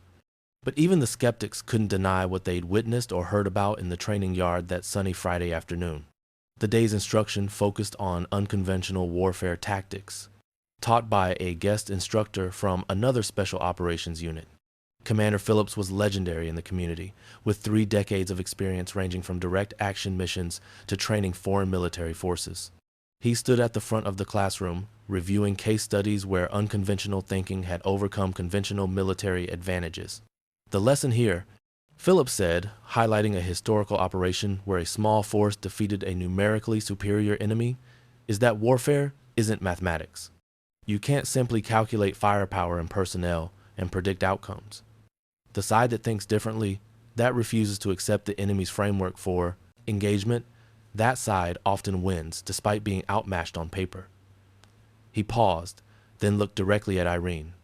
But even the skeptics couldn't deny what they'd witnessed or heard about in the training yard that sunny Friday afternoon. The day's instruction focused on unconventional warfare tactics, taught by a guest instructor from another special operations unit. Commander Phillips was legendary in the community, with 3 decades of experience ranging from direct action missions to training foreign military forces. He stood at the front of the classroom, reviewing case studies where unconventional thinking had overcome conventional military advantages. The lesson here, Phillips said, highlighting a historical operation where a small force defeated a numerically superior enemy, is that warfare isn't mathematics. You can't simply calculate firepower and personnel and predict outcomes. The side that thinks differently, that refuses to accept the enemy's framework for engagement, that side often wins despite being outmatched on paper. He paused, then looked directly at Irene.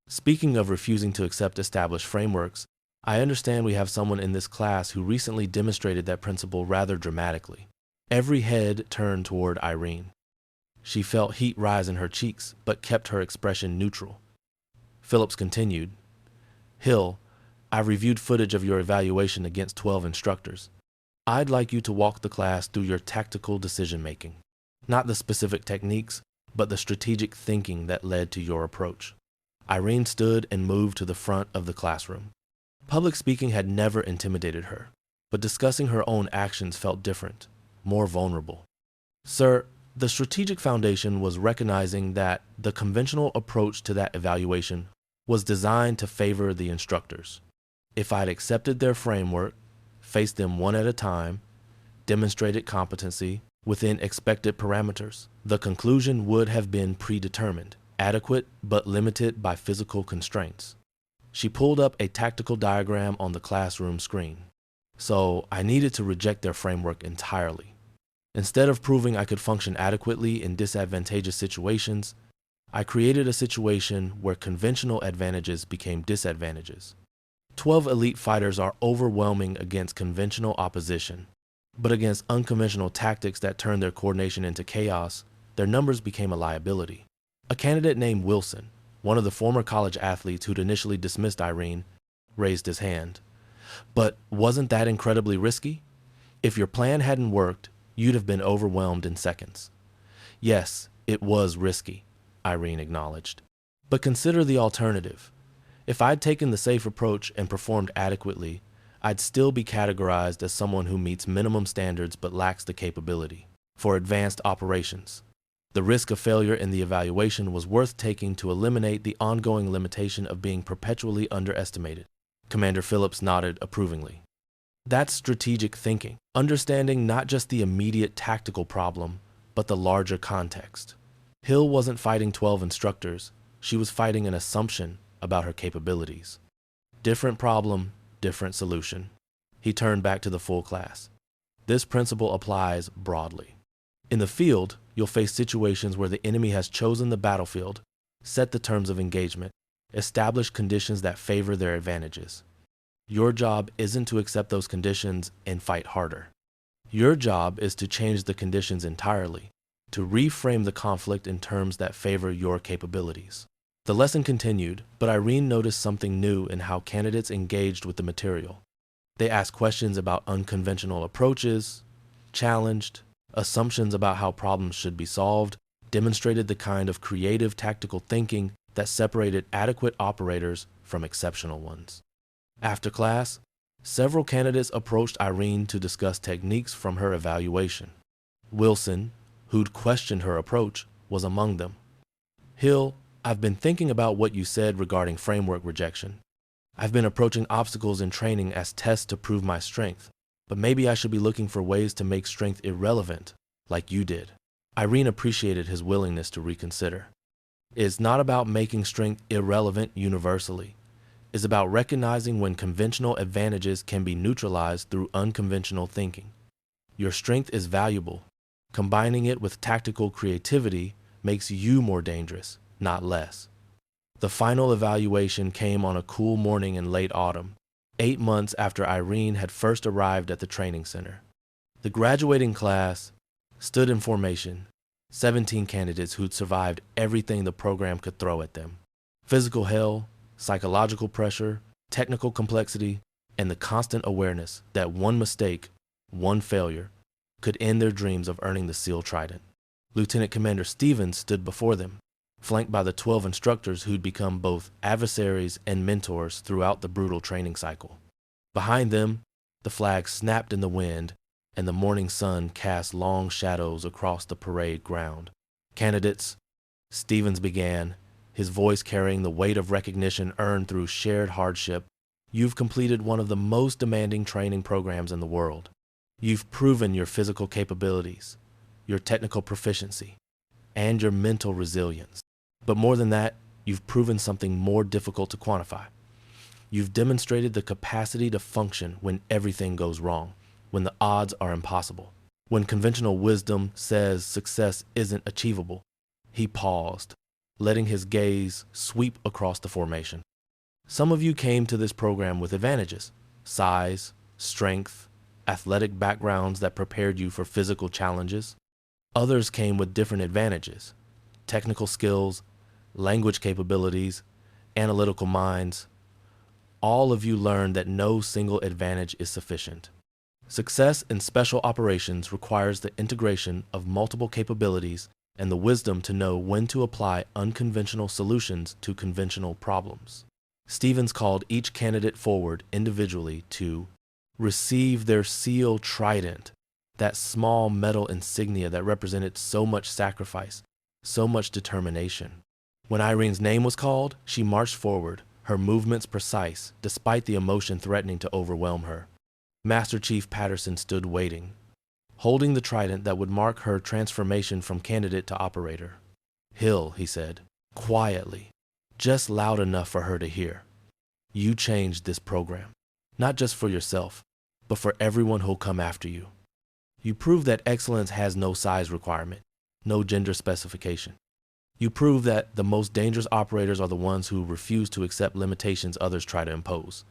Speaking of refusing to accept established frameworks, I understand we have someone in this class who recently demonstrated that principle rather dramatically. Every head turned toward Irene. She felt heat rise in her cheeks, but kept her expression neutral. Phillips continued, "Hill, I've reviewed footage of your evaluation against 12 instructors. I'd like you to walk the class through your tactical decision-making. Not the specific techniques, but the strategic thinking that led to your approach." Irene stood and moved to the front of the classroom. Public speaking had never intimidated her, but discussing her own actions felt different, more vulnerable. "Sir, the strategic foundation was recognizing that the conventional approach to that evaluation was designed to favor the instructors. If I'd accepted their framework, faced them one at a time, demonstrated competency within expected parameters, the conclusion would have been predetermined, adequate but limited by physical constraints." She pulled up a tactical diagram on the classroom screen. "So I needed to reject their framework entirely. Instead of proving I could function adequately in disadvantageous situations, I created a situation where conventional advantages became disadvantages. 12 elite fighters are overwhelming against conventional opposition, but against unconventional tactics that turn their coordination into chaos, their numbers became a liability." A candidate named Wilson, one of the former college athletes who'd initially dismissed Irene, raised his hand. "But wasn't that incredibly risky? If your plan hadn't worked, you'd have been overwhelmed in seconds." "Yes, it was risky," Irene acknowledged. "But consider the alternative. If I'd taken the safe approach and performed adequately, I'd still be categorized as someone who meets minimum standards but lacks the capability for advanced operations. The risk of failure in the evaluation was worth taking to eliminate the ongoing limitation of being perpetually underestimated." Commander Phillips nodded approvingly. "That's strategic thinking, understanding not just the immediate tactical problem, but the larger context." Hill wasn't fighting 12 instructors, she was fighting an assumption about her capabilities. Different problem, different solution. He turned back to the full class. This principle applies broadly. In the field, you'll face situations where the enemy has chosen the battlefield, set the terms of engagement, established conditions that favor their advantages. Your job isn't to accept those conditions and fight harder. Your job is to change the conditions entirely, to reframe the conflict in terms that favor your capabilities. The lesson continued, but Irene noticed something new in how candidates engaged with the material. They asked questions about unconventional approaches, challenged assumptions about how problems should be solved, demonstrated the kind of creative tactical thinking that separated adequate operators from exceptional ones. After class, Several candidates approached Irene to discuss techniques from her evaluation. Wilson, who'd questioned her approach, was among them. Hill, I've been thinking about what you said regarding framework rejection. I've been approaching obstacles in training as tests to prove my strength, but maybe I should be looking for ways to make strength irrelevant, like you did. Irene appreciated his willingness to reconsider. It's not about making strength irrelevant universally. It's about recognizing when conventional advantages can be neutralized through unconventional thinking. Your strength is valuable. Combining it with tactical creativity makes you more dangerous, not less. The final evaluation came on a cool morning in late autumn, 8 months after Irene had first arrived at the training center. The graduating class stood in formation, 17 candidates who'd survived everything the program could throw at them. Physical hell, psychological pressure, technical complexity, and the constant awareness that one mistake, one failure, could end their dreams of earning the SEAL Trident. Lieutenant Commander Stevens stood before them, flanked by the 12 instructors who'd become both adversaries and mentors throughout the brutal training cycle. Behind them, the flag snapped in the wind, and the morning sun cast long shadows across the parade ground. Candidates, Stevens began, his voice carrying the weight of recognition earned through shared hardship. You've completed one of the most demanding training programs in the world. You've proven your physical capabilities, your technical proficiency, and your mental resilience. But more than that, you've proven something more difficult to quantify. You've demonstrated the capacity to function when everything goes wrong, when the odds are impossible, when conventional wisdom says success isn't achievable. He paused, letting his gaze sweep across the formation. Some of you came to this program with advantages: size, strength, athletic backgrounds that prepared you for physical challenges. Others came with different advantages: technical skills, language capabilities, analytical minds. All of you learned that no single advantage is sufficient. Success in special operations requires the integration of multiple capabilities and the wisdom to know when to apply unconventional solutions to conventional problems. Stevens called each candidate forward individually to receive their SEAL Trident, that small metal insignia that represented so much sacrifice, so much determination. When Irene's name was called, she marched forward, her movements precise, despite the emotion threatening to overwhelm her. Master Chief Patterson stood waiting, holding the trident that would mark her transformation from candidate to operator. Hill, he said, quietly, just loud enough for her to hear. You changed this program, not just for yourself, but for everyone who'll come after you. You proved that excellence has no size requirement, no gender specification. You prove that the most dangerous operators are the ones who refuse to accept limitations others try to impose.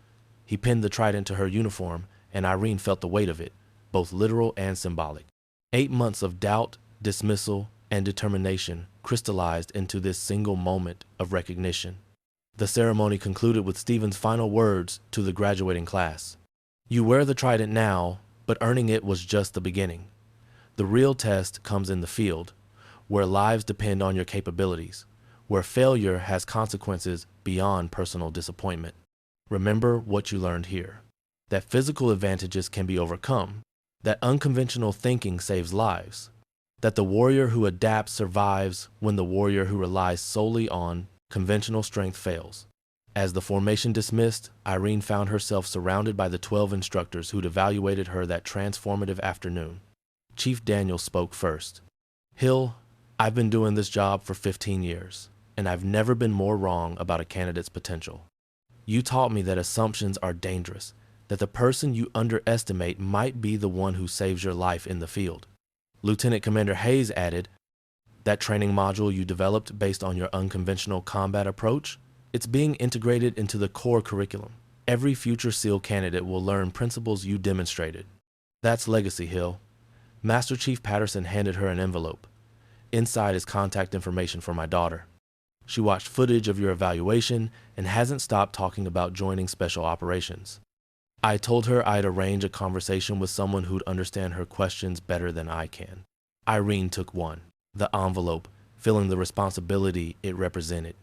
He pinned the trident to her uniform, and Irene felt the weight of it, both literal and symbolic. 8 months of doubt, dismissal, and determination crystallized into this single moment of recognition. The ceremony concluded with Stevens' final words to the graduating class. You wear the trident now, but earning it was just the beginning. The real test comes in the field, where lives depend on your capabilities, where failure has consequences beyond personal disappointment. Remember what you learned here: that physical advantages can be overcome, that unconventional thinking saves lives, that the warrior who adapts survives when the warrior who relies solely on conventional strength fails. As the formation dismissed, Irene found herself surrounded by the 12 instructors who'd evaluated her that transformative afternoon. Chief Daniel spoke first. Hill, I've been doing this job for 15 years, and I've never been more wrong about a candidate's potential. You taught me that assumptions are dangerous, that the person you underestimate might be the one who saves your life in the field. Lieutenant Commander Hayes added, that training module you developed based on your unconventional combat approach, it's being integrated into the core curriculum. Every future SEAL candidate will learn principles you demonstrated. That's legacy, Hill. Master Chief Patterson handed her an envelope. Inside is contact information for my daughter. She watched footage of your evaluation and hasn't stopped talking about joining special operations. I told her I'd arrange a conversation with someone who'd understand her questions better than I can. Irene took one, the envelope, feeling the responsibility it represented.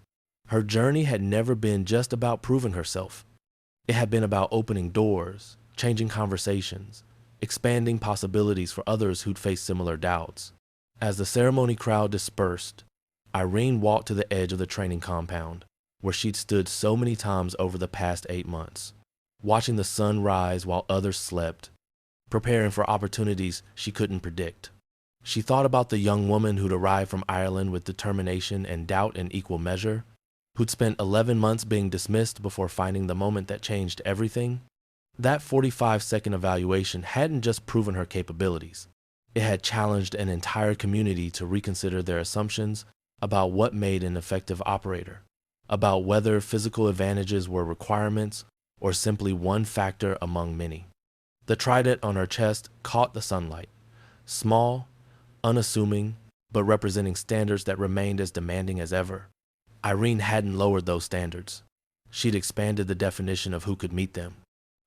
Her journey had never been just about proving herself. It had been about opening doors, changing conversations, expanding possibilities for others who'd faced similar doubts. As the ceremony crowd dispersed, Irene walked to the edge of the training compound, where she'd stood so many times over the past 8 months, watching the sun rise while others slept, preparing for opportunities she couldn't predict. She thought about the young woman who'd arrived from Ireland with determination and doubt in equal measure, who'd spent 11 months being dismissed before finding the moment that changed everything. That 45-second evaluation hadn't just proven her capabilities. It had challenged an entire community to reconsider their assumptions about what made an effective operator, about whether physical advantages were requirements or simply one factor among many. The trident on her chest caught the sunlight, small, unassuming, but representing standards that remained as demanding as ever. Irene hadn't lowered those standards. She'd expanded the definition of who could meet them.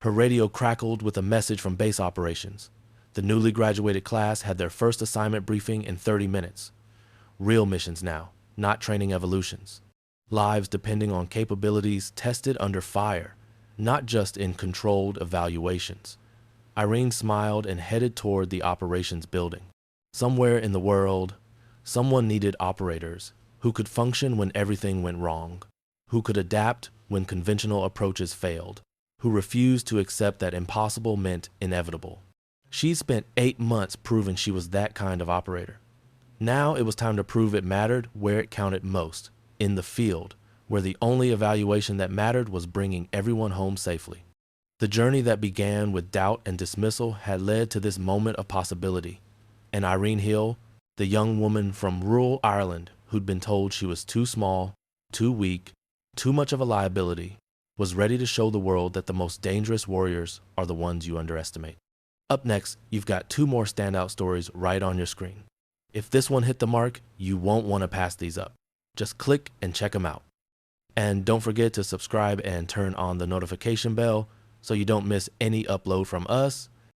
Her radio crackled with a message from base operations. The newly graduated class had their first assignment briefing in 30 minutes. Real missions now, not training evolutions. Lives depending on capabilities tested under fire, not just in controlled evaluations. Irene smiled and headed toward the operations building. Somewhere in the world, someone needed operators who could function when everything went wrong, who could adapt when conventional approaches failed, who refused to accept that impossible meant inevitable. She spent 8 months proving she was that kind of operator. Now it was time to prove it mattered where it counted most, in the field, where the only evaluation that mattered was bringing everyone home safely. The journey that began with doubt and dismissal had led to this moment of possibility, and Irene Hill, the young woman from rural Ireland who'd been told she was too small, too weak, too much of a liability, was ready to show the world that the most dangerous warriors are the ones you underestimate. Up next, you've got 2 more standout stories right on your screen. If this one hit the mark, you won't want to pass these up. Just click and check them out. And don't forget to subscribe and turn on the notification bell so you don't miss any upload from us